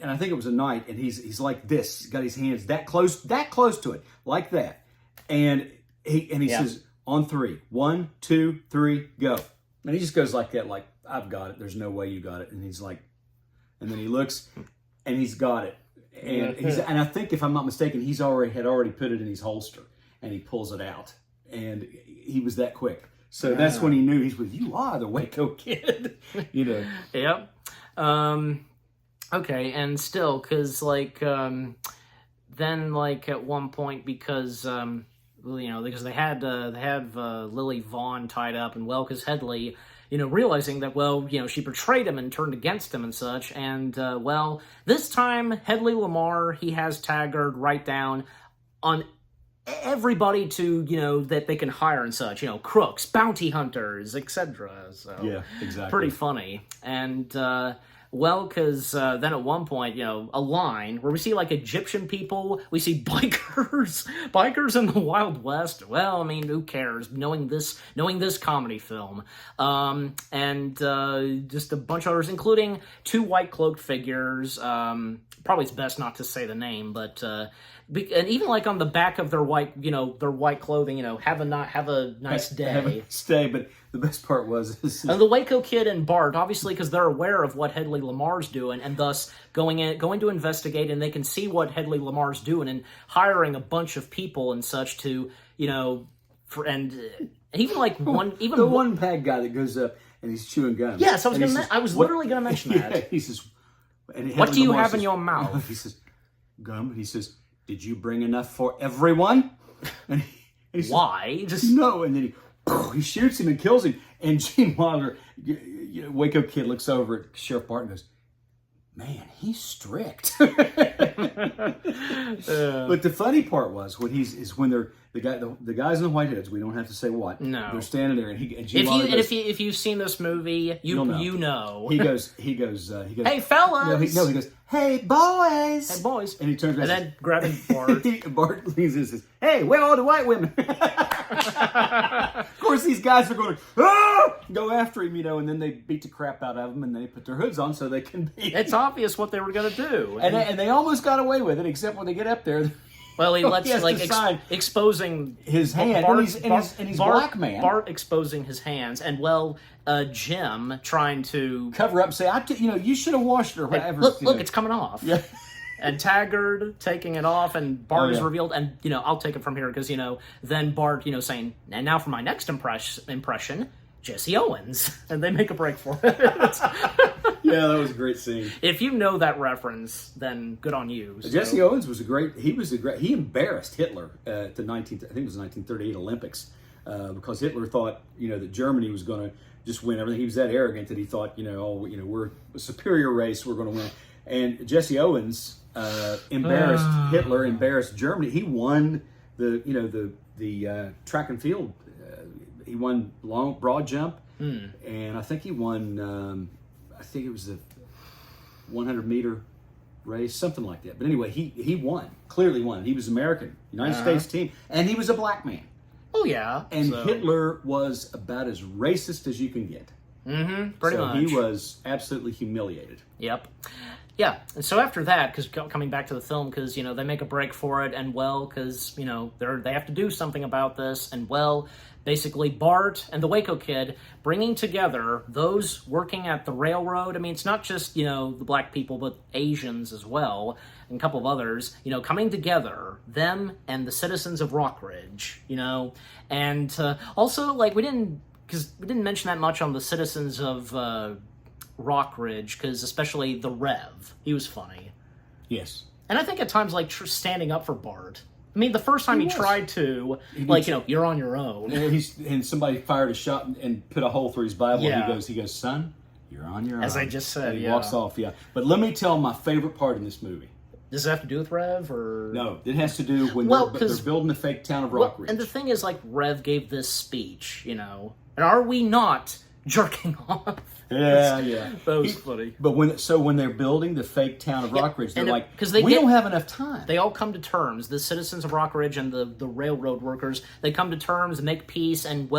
I think it was a knight, and he's like this, he's got his hands that close to it, like that, and he says, "On 3, 1, 2, 3, go," and he just goes like that, like, "I've got it. There's no way you got it," and he's like, and then he looks, and he's got it, and I think if I'm not mistaken, had already put it in his holster, and he pulls it out, and he was that quick, so that's when he knew you are the Waco Kid, Yep. Okay, and still, because, then, at one point, because they had Lily Vaughn tied up, and, because Hedley, realizing that, she betrayed him and turned against him and such, and, this time, Hedley Lamar, he has Taggart write down on everybody to, that they can hire and such, crooks, bounty hunters, etc. So Yeah, exactly. pretty funny. And because then at one point, a line where we see like Egyptian people, we see bikers in the Wild West. Well, I mean, who cares? Knowing this comedy film, and just a bunch of others, including two white cloaked figures. Probably it's best not to say the name, but and even like on the back of their white clothing, have a nice day. Have a nice day. But the best part was and the Waco Kid and Bart, obviously, because they're aware of what Hedley Lamar's doing, and thus going to investigate, and they can see what Hedley Lamar's doing, and hiring a bunch of people and such to, and even like one bad guy that goes up and he's chewing gum. Yes, I was literally going to mention that. Yeah, he says, "What do you have in your mouth?" He says, "Gum." And he says, "Did you bring enough for everyone?" And he says, "Why?" No. And then he shoots him and kills him. And Gene Wilder, Waco Kid, looks over at Sheriff Bart and goes, "Man, he's strict." But the funny part was when the guys in the white hoods. We don't have to say what. No, they're standing there, and Gene Wilder goes, if you've seen this movie, you know. He goes. "Hey, fellas!" He goes, "Hey, boys!" Hey, boys! And he turns around and then grabbing Bart. Bart leans in and says, "Hey, where are all the white women?" Of course, these guys are going to go after him, and then they beat the crap out of him, and they put their hoods on so they can be. It's obvious what they were going to do, and they almost got away with it, except when they get up there. Well, he lets exposing his hand, and he's black man. Bart exposing his hands, and Jim trying to cover up, say, you should have washed it or whatever. Look, it's coming off. Yeah. And Taggart taking it off, and Bart is revealed, and I'll take it from here because then Bart saying, "And now for my next impression, Jesse Owens," and they make a break for it. Yeah, that was a great scene. If you know that reference, then good on you. So. Jesse Owens he embarrassed Hitler at the 1938 Olympics because Hitler thought that Germany was going to just win everything. He was that arrogant that he thought we're a superior race, we're going to win. And Jesse Owens embarrassed Hitler, embarrassed Germany. He won the track and field. He won broad jump, and I think he won. I think it was the 100-meter race, something like that. But anyway, he won. Clearly won. He was American, United States team, and he was a black man. Oh yeah. And Hitler was about as racist as you can get. Pretty much. He was absolutely humiliated. Yep. Yeah, and so after that, because coming back to the film, because they make a break for it, and because they have to do something about this, and basically Bart and the Waco Kid bringing together those working at the railroad. I mean, it's not just the black people, but Asians as well, and a couple of others. Coming together, them and the citizens of Rockridge. And also we didn't mention that much on the citizens of Rockridge, because especially the Rev, he was funny. Yes. And I think at times standing up for Bart. I mean, the first time he tried to, you're on your own. And somebody fired a shot and put a hole through his Bible. Yeah. And he goes, "Son, you're on your own." As I just said, and he walks off. Yeah. But let me tell my favorite part in this movie. Does it have to do with Rev, or no? It has to do when they're building the fake town of Rockridge. And the thing is, Rev gave this speech, and are we not jerking off? Yeah. That was funny. But when they're building the fake town of Rockridge, they're like, we don't have enough time. They all come to terms. The citizens of Rockridge and the railroad workers, they come to terms, make peace, and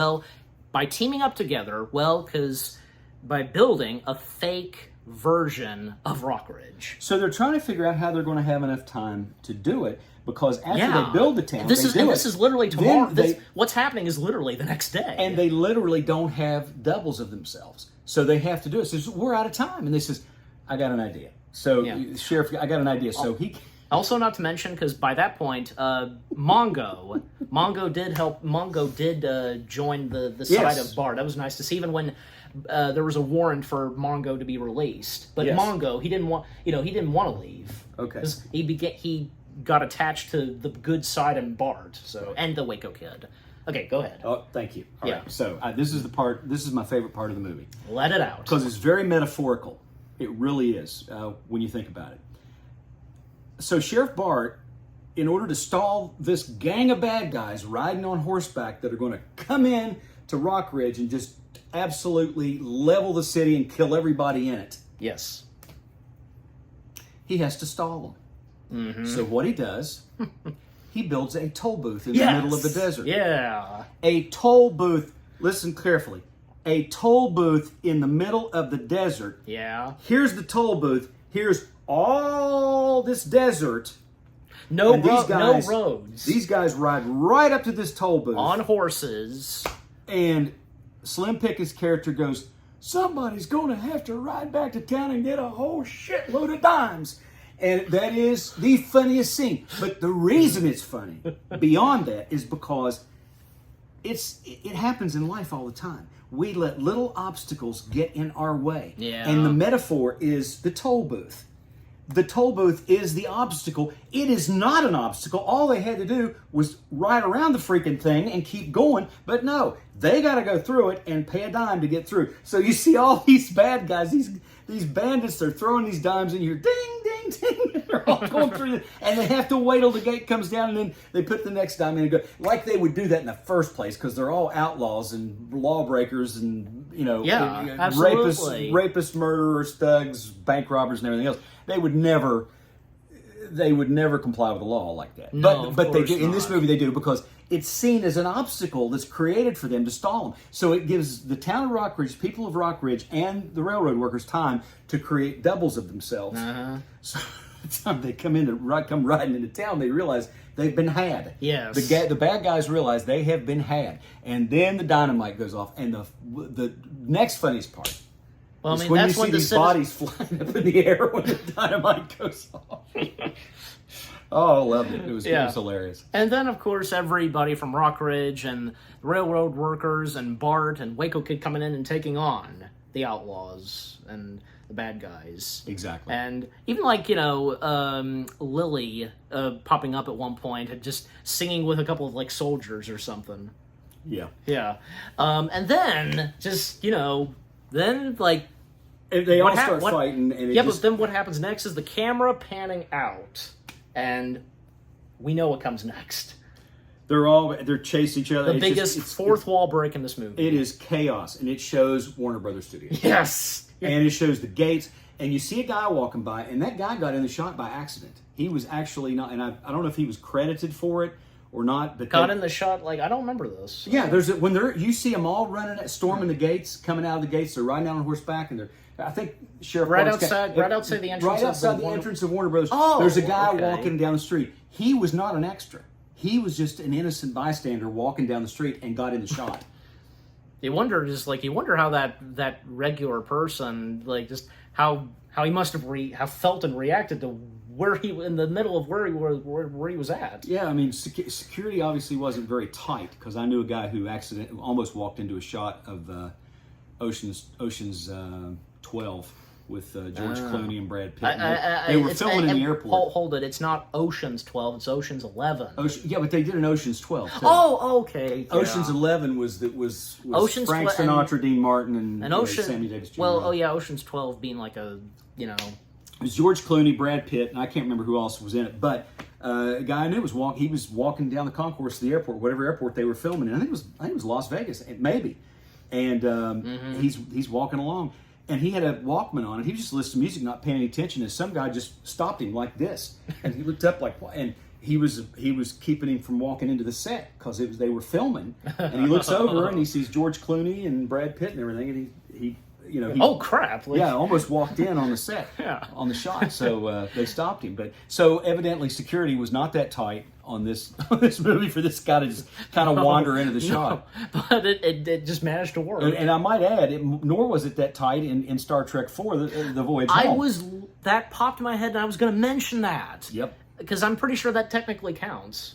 by teaming up together, because by building a fake version of Rockridge. So they're trying to figure out how they're going to have enough time to do it. Because after they build the town, this is literally tomorrow. What's happening is literally the next day, and they literally don't have doubles of themselves, so they have to do it. So we're out of time, and they says, "I got an idea." So Sheriff, I got an idea. So he also, not to mention, because by that point, Mongo did join the side of Bart. That was nice to see, even when there was a warrant for Mongo to be released. But Mongo, he didn't want to leave. Okay, because he got attached to the good side of Bart, and the Waco Kid. Okay, go ahead. Oh, thank you. All right. So this is my favorite part of the movie. Let it out. Because it's very metaphorical. It really is when you think about it. So Sheriff Bart in order to stall this gang of bad guys riding on horseback that are going to come in to Rock Ridge and just absolutely level the city and kill everybody in it. Yes. He has to stall them. Mm-hmm. So what he does, he builds a toll booth in the middle of the desert. Yeah. A toll booth, listen carefully, a toll booth in the middle of the desert. Yeah. Here's the toll booth. Here's all this desert. No, And these guys, no roads. These guys ride right up to this toll booth. On horses. And Slim Pickens' character goes, somebody's going to have to ride back to town and get a whole shitload of dimes. And that is the funniest scene. But the reason it's funny, beyond that, is because it happens in life all the time. We let little obstacles get in our way. Yeah. And the metaphor is the toll booth. The toll booth is the obstacle. It is not an obstacle. All they had to do was ride around the freaking thing and keep going. But no, they got to go through it and pay a dime to get through. So you see all these bad guys, these bandits, they're throwing these dimes in here. Ding, ding, ding. They're all going through it. And they have to wait till the gate comes down and then they put the next dime in and go. Like they would do that in the first place because they're all outlaws and lawbreakers and, absolutely. rapists, murderers, thugs, bank robbers, and everything else. They would never comply with the law like that. No, but they course do in this not. movie. They do because it's seen as an obstacle that's created for them to stall them. So it gives the town of Rock Ridge, people of Rock Ridge, and the railroad workers time to create doubles of themselves. Uh-huh. So by the time they come riding into town, they realize they've been had. Yes. The bad guys realize they have been had, and then the dynamite goes off. And the next funniest part. Well, I It's mean, when that's you when see the these citizen- bodies flying up in the air when the dynamite goes off. Oh, I loved it. It was hilarious. And then, of course, everybody from Rock Ridge and the railroad workers and Bart and Waco Kid coming in and taking on the outlaws and the bad guys. Exactly. And even Lily popping up at one point and just singing with a couple of soldiers or something. Yeah. Yeah. And then And they all What hap- start what- fighting, and but then what happens next is the camera panning out, and we know what comes next. they're chasing each other. The biggest fourth wall break in this movie. It is chaos, and it shows Warner Brothers Studios. Yes. And it shows the gates, and you see a guy walking by, and that guy got in the shot by accident. He was actually not, and I don't know if he was credited for it or not. But Got in the shot, I don't remember this. Yeah, you see them all running, storming the gates, coming out of the gates. They're riding down on horseback, and I think Sheriff Right Barnes outside the entrance right of outside the the Warner- entrance of Warner Brothers. Oh, there's a guy okay. walking down the street. He was not an extra. He was just an innocent bystander walking down the street and got in the shot. You wonder how that regular person, just how he must have have felt and reacted to where he in the middle of where he was at. Yeah, I mean, security obviously wasn't very tight because I knew a guy who almost walked into a shot of Ocean's 12 with George Clooney and Brad Pitt. They were filming in the airport. Hold it, it's not Ocean's 12, it's Ocean's 11. Yeah, but they did an Ocean's 12 too. Oh, okay. Yeah. Ocean's 11 was Ocean's Frank 12 Sinatra, Dean Martin, and Ocean. Sammy Davis Jr. Well, Ocean's 12 being It was George Clooney, Brad Pitt, and I can't remember who else was in it. But a guy I knew was walking down the concourse to the airport, whatever airport they were filming in. I think it was Las Vegas, maybe. And he's walking along, and he had a Walkman on, and he was just listening to music, not paying any attention. And some guy just stopped him like this, and he looked up and he was keeping him from walking into the set because they were filming. And he looks over and he sees George Clooney and Brad Pitt and everything, and he oh crap! almost walked in on the set, on the shot. So they stopped him. But so evidently security was not that tight on this movie for this guy to just kind of wander into the shot. But it just managed to work. And I might add, nor was it that tight in Star Trek IV, the Voyage Home. That popped in my head, and I was going to mention that. Yep. Because I'm pretty sure that technically counts.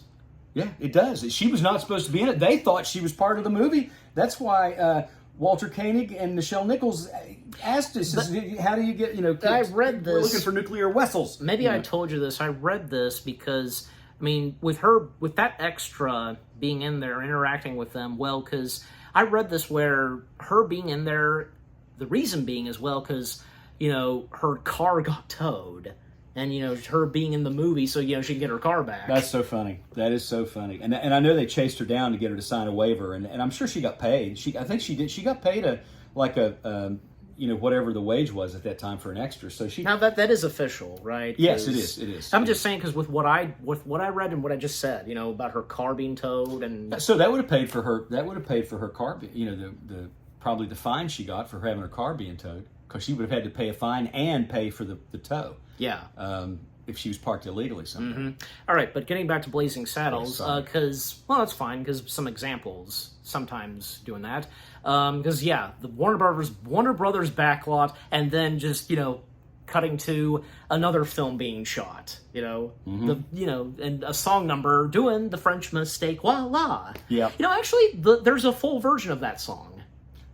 Yeah, it does. She was not supposed to be in it. They thought she was part of the movie. That's why Walter Koenig and Nichelle Nichols asked us, how do you get, I read this. We're looking for nuclear vessels. Maybe I told you this. I read this because, with that extra being in there, interacting with them, because I read this where her being in there, the reason being as well, because, her car got towed. and her being in the movie, so she can get her car back. That's so funny. That is so funny. And I know they chased her down to get her to sign a waiver, and I'm sure she got paid. I think she did. She got paid a whatever the wage was at that time for an extra. So she now that is official, right? Yes, it is. It is. I'm just saying because with what I read and what I just said, about her car being towed, and so that would have paid for her. That would have paid for her car. The probably the fine she got for having her car being towed, because she would have had to pay a fine and pay for the tow. Yeah. If she was parked illegally somewhere. Mm-hmm. All right, but getting back to Blazing Saddles, because that's fine, because some examples sometimes doing that, because the Warner Brothers backlot, and then just cutting to another film being shot, and a song number doing the French Mistake, voila. Yeah. Actually, there's a full version of that song.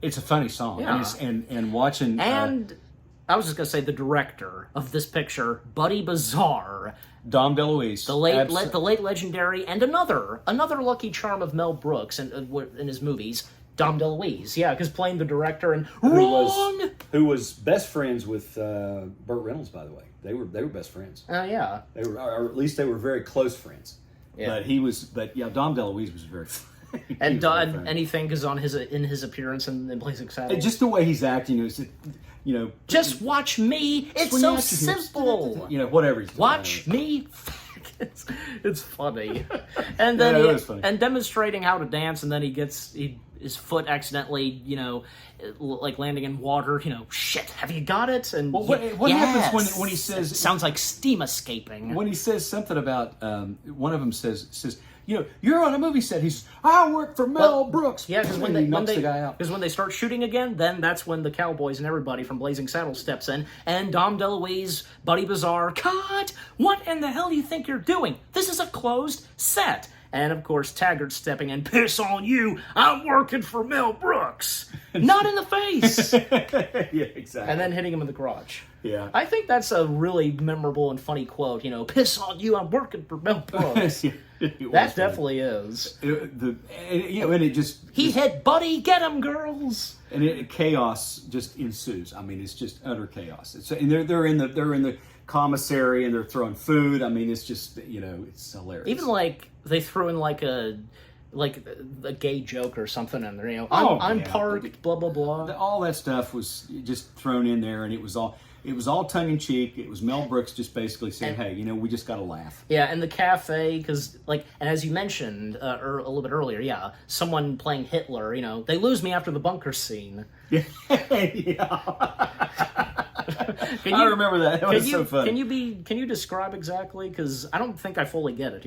It's a funny song, Yeah. and watching and. I was just gonna say the director of this picture, Buddy Bazaar, Dom DeLuise, the late legendary, and another lucky charm of Mel Brooks in his movies, Dom DeLuise. Yeah, because playing the director and who was best friends with Burt Reynolds, by the way. They were best friends. Oh yeah, they were, or at least they were very close friends. Yeah. But Dom DeLuise was very. And anything because in his appearance in Blazing Saddles, just the way he's acting is. Just watch me. It's so simple. Whatever. Watch me. It's funny, and then and demonstrating how to dance, and then his foot accidentally, like landing in water. Shit. Have you got it? And what happens when he says? It sounds like steam escaping. When he says something about one of them says. You're on a movie set. He's, I work for Mel Brooks. Yeah, because when he knocks the guy out. Because when they start shooting again, then that's when the cowboys and everybody from Blazing Saddles steps in, and Dom DeLuise, Buddy Bazaar, cut! What in the hell do you think you're doing? This is a closed set. And of course, Taggart stepping in, piss on you, I'm working for Mel Brooks. Not in the face. Yeah, exactly. And then hitting him in the crotch. Yeah. I think that's a really memorable and funny quote, piss on you, I'm working for Mel Brooks. That definitely is. And it just... He hit Buddy, get him, girls! And chaos just ensues. I mean, it's just utter chaos. And they're in the commissary and they're throwing food. I mean, it's just, it's hilarious. Even like they threw in like a gay joke or something in there. I'm parked, blah blah blah. All that stuff was just thrown in there, and it was all tongue in cheek. It was Mel Brooks just basically saying, "Hey, we just got to laugh." Yeah, and the cafe, because and as you mentioned a little bit earlier, someone playing Hitler. They lose me after the bunker scene. Yeah. I remember that. It was so funny. Can you describe exactly? Because I don't think I fully get it.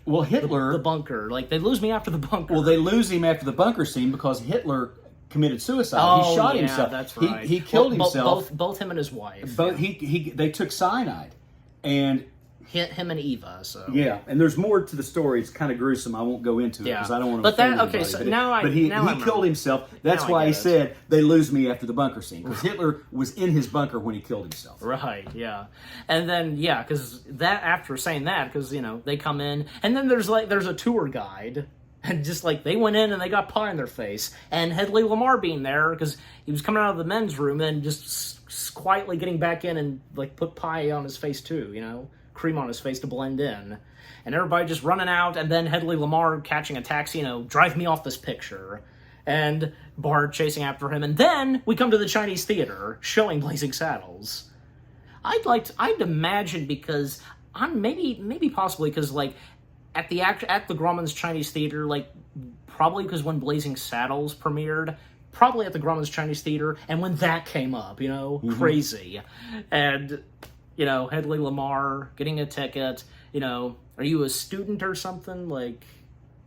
Well, Hitler, the bunker. Like they lose me after the bunker. Well, they lose him after the bunker scene because Hitler committed suicide. Oh, he shot himself. That's right. He killed himself. Both him and his wife. They took cyanide, and him and Eva. So yeah, and there's more to the story. It's kind of gruesome. I won't go into it because I don't want to. But that okay. So now he killed himself. That's why he said they lose me after the bunker scene because Hitler was in his bunker when he killed himself. Right. Yeah. And then because after saying that because they come in and then there's a tour guide. And just they went in and they got pie in their face. And Hedley Lamar being there because he was coming out of the men's room and just quietly getting back in and put pie on his face too, cream on his face to blend in. And everybody just running out and then Hedley Lamar catching a taxi, drive me off this picture. And Bard chasing after him. And then we come to the Chinese theater showing Blazing Saddles. I'd imagine because maybe possibly because at the Grauman's Chinese Theater, probably because when Blazing Saddles premiered, probably at the Grauman's Chinese Theater, and when that came up, crazy. And, Hedley Lamar getting a ticket, are you a student or something? Do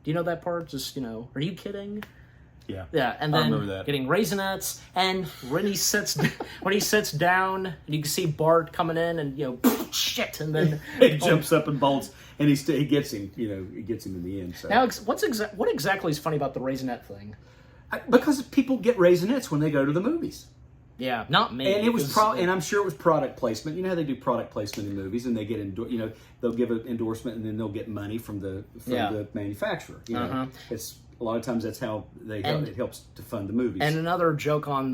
you know that part? Just, are you kidding? Yeah. Yeah, and I then remember that. getting Raisinets, and when he sits down, and you can see Bart coming in, and shit, and then he jumps up and bolts, and he gets him. He gets him in the end. So. Now, what exactly is funny about the Raisinette thing? Because people get Raisinets when they go to the movies. Yeah, not me. And it was and I'm sure it was product placement. You know how they do product placement in movies, and they get they'll give an endorsement, and then they'll get money from the manufacturer. It's. A lot of times that's how it helps to fund the movies. And another joke on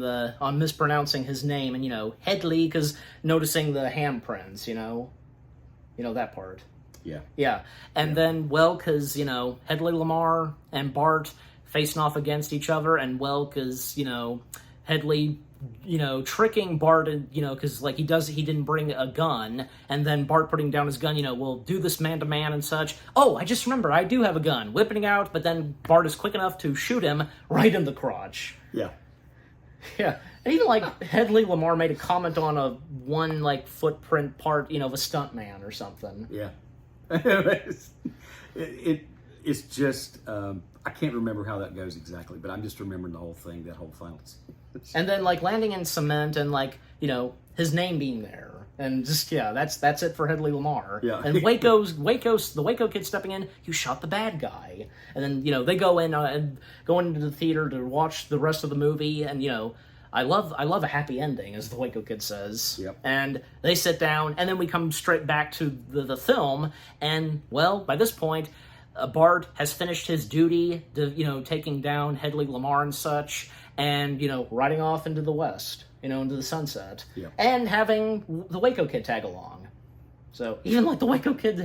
mispronouncing his name and Hedley because noticing the handprints, You know that part. Yeah. Yeah. And then, well, because, you know, Hedley Lamar and Bart facing off against each other, and, well, because, you know, Hedley, you know, tricking Bart, and, you know, because, like, he didn't bring a gun, and then Bart putting down his gun, you know, we'll do this man-to-man and such. Oh, I just remember, I do have a gun. Whipping it out, but then Bart is quick enough to shoot him right in the crotch. Yeah. Yeah. And even, like, Hedley Lamar made a comment on a one, like, footprint part, you know, of a stuntman or something. Yeah. It's just I can't remember how that goes exactly, but I'm just remembering the whole thing, that whole final. And then, like, landing in cement and, like, you know, his name being there. And just, yeah, that's it for Hedley Lamar. Yeah. And the Waco kid stepping in, you shot the bad guy. And then, you know, they go in and go into the theater to watch the rest of the movie, and, you know, I love a happy ending, as the Waco kid says. Yep. And they sit down, and then we come straight back to the film, and, well, by this point, Bart has finished his duty, to, you know, taking down Hedley Lamar and such, and, you know, riding off into the west, you know, into the sunset, Yep. and having the Waco kid tag along. So even, like, the Waco kid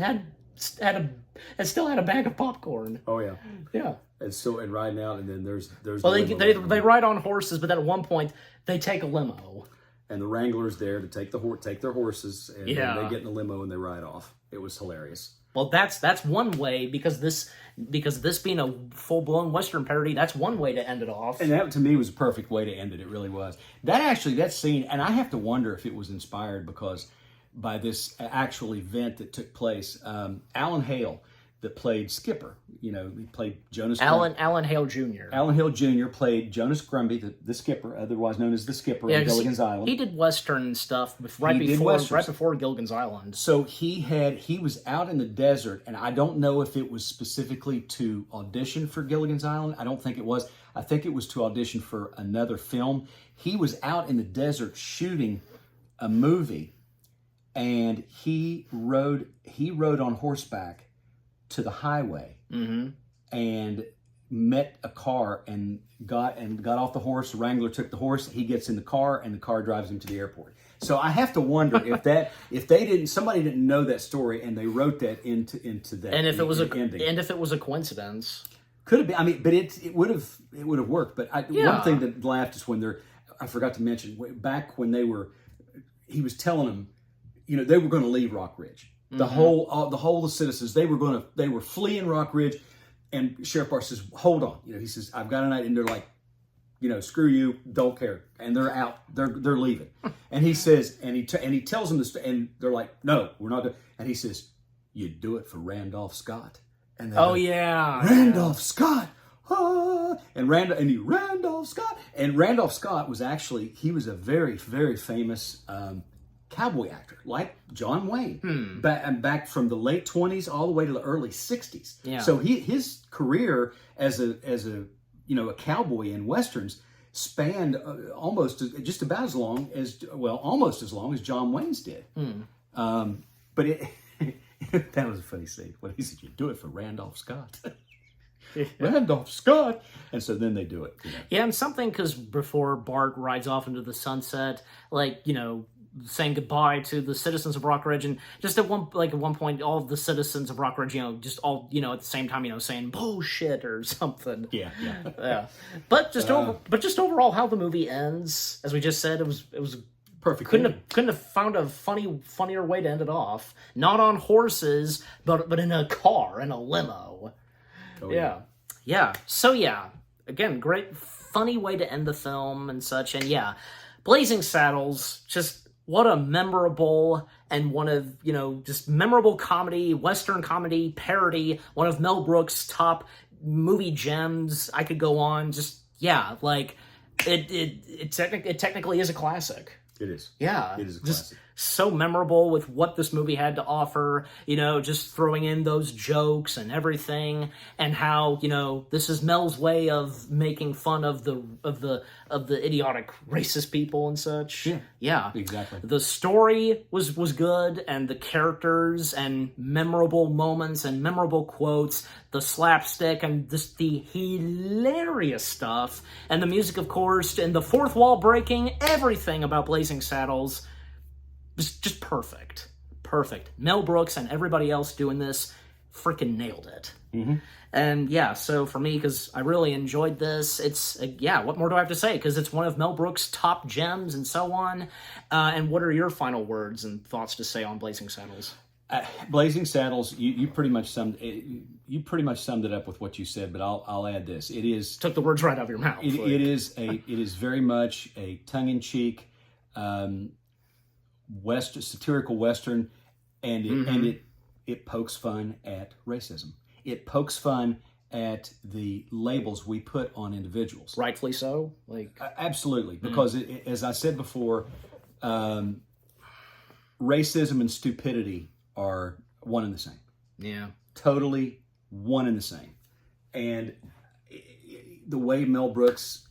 still had a bag of popcorn. Oh yeah. Yeah. And riding out, and then there's Well, the limo. they ride on horses, but then at one point they take a limo. And the Wrangler's there to take their horses, and Yeah. then they get in the limo and they ride off. It was hilarious. Well, that's one way, because this being a full blown Western parody, that's one way to end it off. And that, to me, was a perfect way to end it. It really was. That scene, and I have to wonder if it was inspired by this actual event that took place. Alan Hale, that played Skipper, you know, he played Jonas. Alan Hale Jr. Alan Hale Jr. played Jonas Grumby, the Skipper, otherwise known as the Skipper in 'cause Gilligan's Island. He did Western stuff right before Gilligan's Island. So he was out in the desert, and I don't know if it was specifically to audition for Gilligan's Island. I don't think it was. I think it was to audition for another film. He was out in the desert shooting a movie, and he rode on horseback to the highway and met a car and got off the horse. The Wrangler took the horse. He gets in the car, and the car drives him to the airport. So I have to wonder if somebody didn't know that story, and they wrote that into that. And if it was ending. and if it was a coincidence. Could have been. I mean, but it would have worked. But Yeah. one thing that laughed is when I forgot to mention, back when he was telling them, you know, they were going to leave Rock Ridge. The whole the citizens, they were fleeing Rock Ridge, and Sheriff Bart says, "Hold on," you know, he says, "I've got a night," and they're like, you know, "Screw you, don't care," and they're out, they're leaving, and he says, and he tells them this, and they're like, "No, we're not," and he says, "You do it for Randolph Scott," and they're like, Yeah, Randolph Scott. And Randolph Scott. And Randolph Scott was he was a very, very famous cowboy actor, like John Wayne, back from the late 20s all the way to the early 60s. Yeah. So his career as a cowboy in westerns spanned almost as long as John Wayne's did. But that was a funny scene when he said, "You do it for Randolph Scott." Randolph Scott. And so then they do it. You know. Yeah, and something, because before Bart rides off into the sunset, like, you know, saying goodbye to the citizens of Rock Ridge, and just at one point, all of the citizens of Rock Ridge, you know, just all, you know, at the same time, you know, saying bullshit or something. Yeah. Yeah. But just overall, how the movie ends, as we just said, it was Perfect. couldn't have found a funnier way to end it off. Not on horses, but in a car, in a limo. Oh, Yeah. So yeah, again, great, funny way to end the film and such. And yeah, Blazing Saddles, just what a memorable and one of, you know, just memorable comedy, Western comedy parody, one of Mel Brooks' top movie gems. I could go on. Just, yeah, like it technically is a classic. It is. Yeah. It is a just classic. so memorable with what this movie had to offer, you know, just throwing in those jokes and everything, and how, you know, this is Mel's way of making fun of the idiotic racist people and such. Yeah. Exactly. The story was good, and the characters and memorable moments and memorable quotes, the slapstick and just the hilarious stuff, and the music, of course, and the fourth wall breaking, everything about Blazing Saddles was just perfect. perfect. Mel Brooks and everybody else doing this freaking nailed it. And yeah, so for me, because I really enjoyed this, it's, yeah, what more do I have to say? Because it's one of Mel Brooks' top gems and so on. And what are your final words and thoughts to say on Blazing Saddles? Blazing Saddles, you pretty much summed it up with what you said, but I'll add this. It is Took the words right out of your mouth. it is very much a tongue-in-cheek satirical Western, and it pokes fun at racism. It pokes fun at the labels we put on individuals. Rightfully so. Absolutely, because as I said before, racism and stupidity are one and the same. Yeah. Totally one and the same. And the way Mel Brooks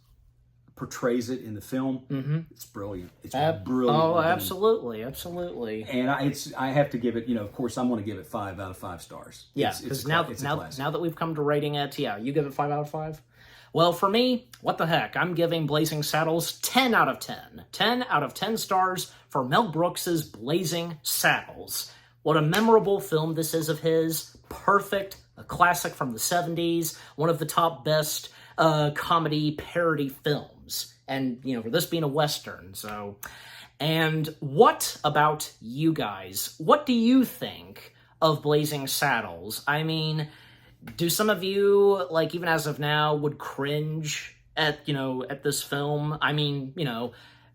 portrays it in the film, it's brilliant. It's brilliant. Oh, absolutely, absolutely. And I have to give it, of course, I'm going to give it 5 out of 5 stars. Yeah, because now that we've come to rating it, yeah, you give it 5 out of 5? Well, for me, what the heck, I'm giving Blazing Saddles 10 out of 10. 10 out of 10 stars for Mel Brooks's Blazing Saddles. What a memorable film this is of his. Perfect, a classic from the 70s, one of the top best comedy parody films. And, for this being a Western, so... And what about you guys? What do you think of Blazing Saddles? I mean, do some of you, even as of now, would cringe at this film? I mean,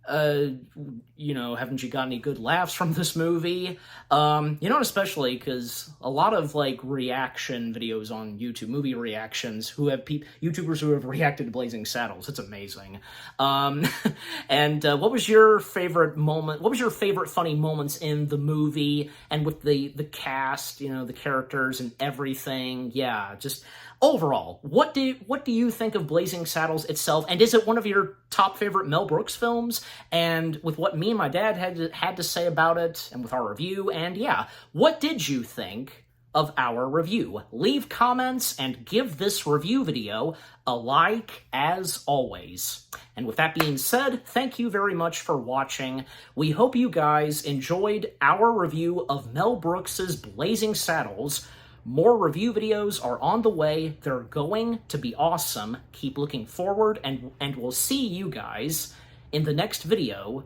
haven't you got any good laughs from this movie? Especially because a lot of reaction videos on YouTube, movie reactions, who have YouTubers who have reacted to Blazing Saddles. It's amazing. And what was your favorite moment? What was your favorite funny moments in the movie and with the cast, the characters and everything? Yeah, just overall, what do you think of Blazing Saddles itself? And is it one of your top favorite Mel Brooks films? And with what me and my dad had to say about it, and with our review, and yeah, what did you think of our review? Leave comments and give this review video a like as always. And with that being said, thank you very much for watching. We hope you guys enjoyed our review of Mel Brooks's Blazing Saddles. More review videos are on the way. They're going to be awesome. Keep looking forward, and we'll see you guys in the next video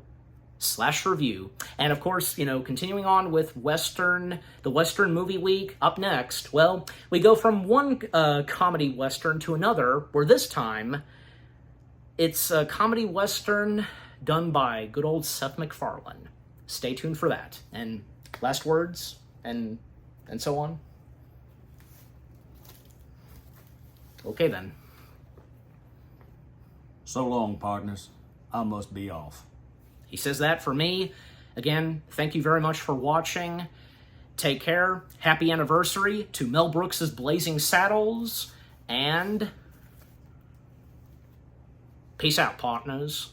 / review. And of course, continuing on with the Western Movie Week, up next, well, we go from one comedy Western to another, where this time, it's a comedy Western done by good old Seth MacFarlane. Stay tuned for that. And last words, and so on. Okay, then. So long, partners. I must be off. He says that for me. Again, thank you very much for watching. Take care. Happy anniversary to Mel Brooks's Blazing Saddles. And peace out, partners.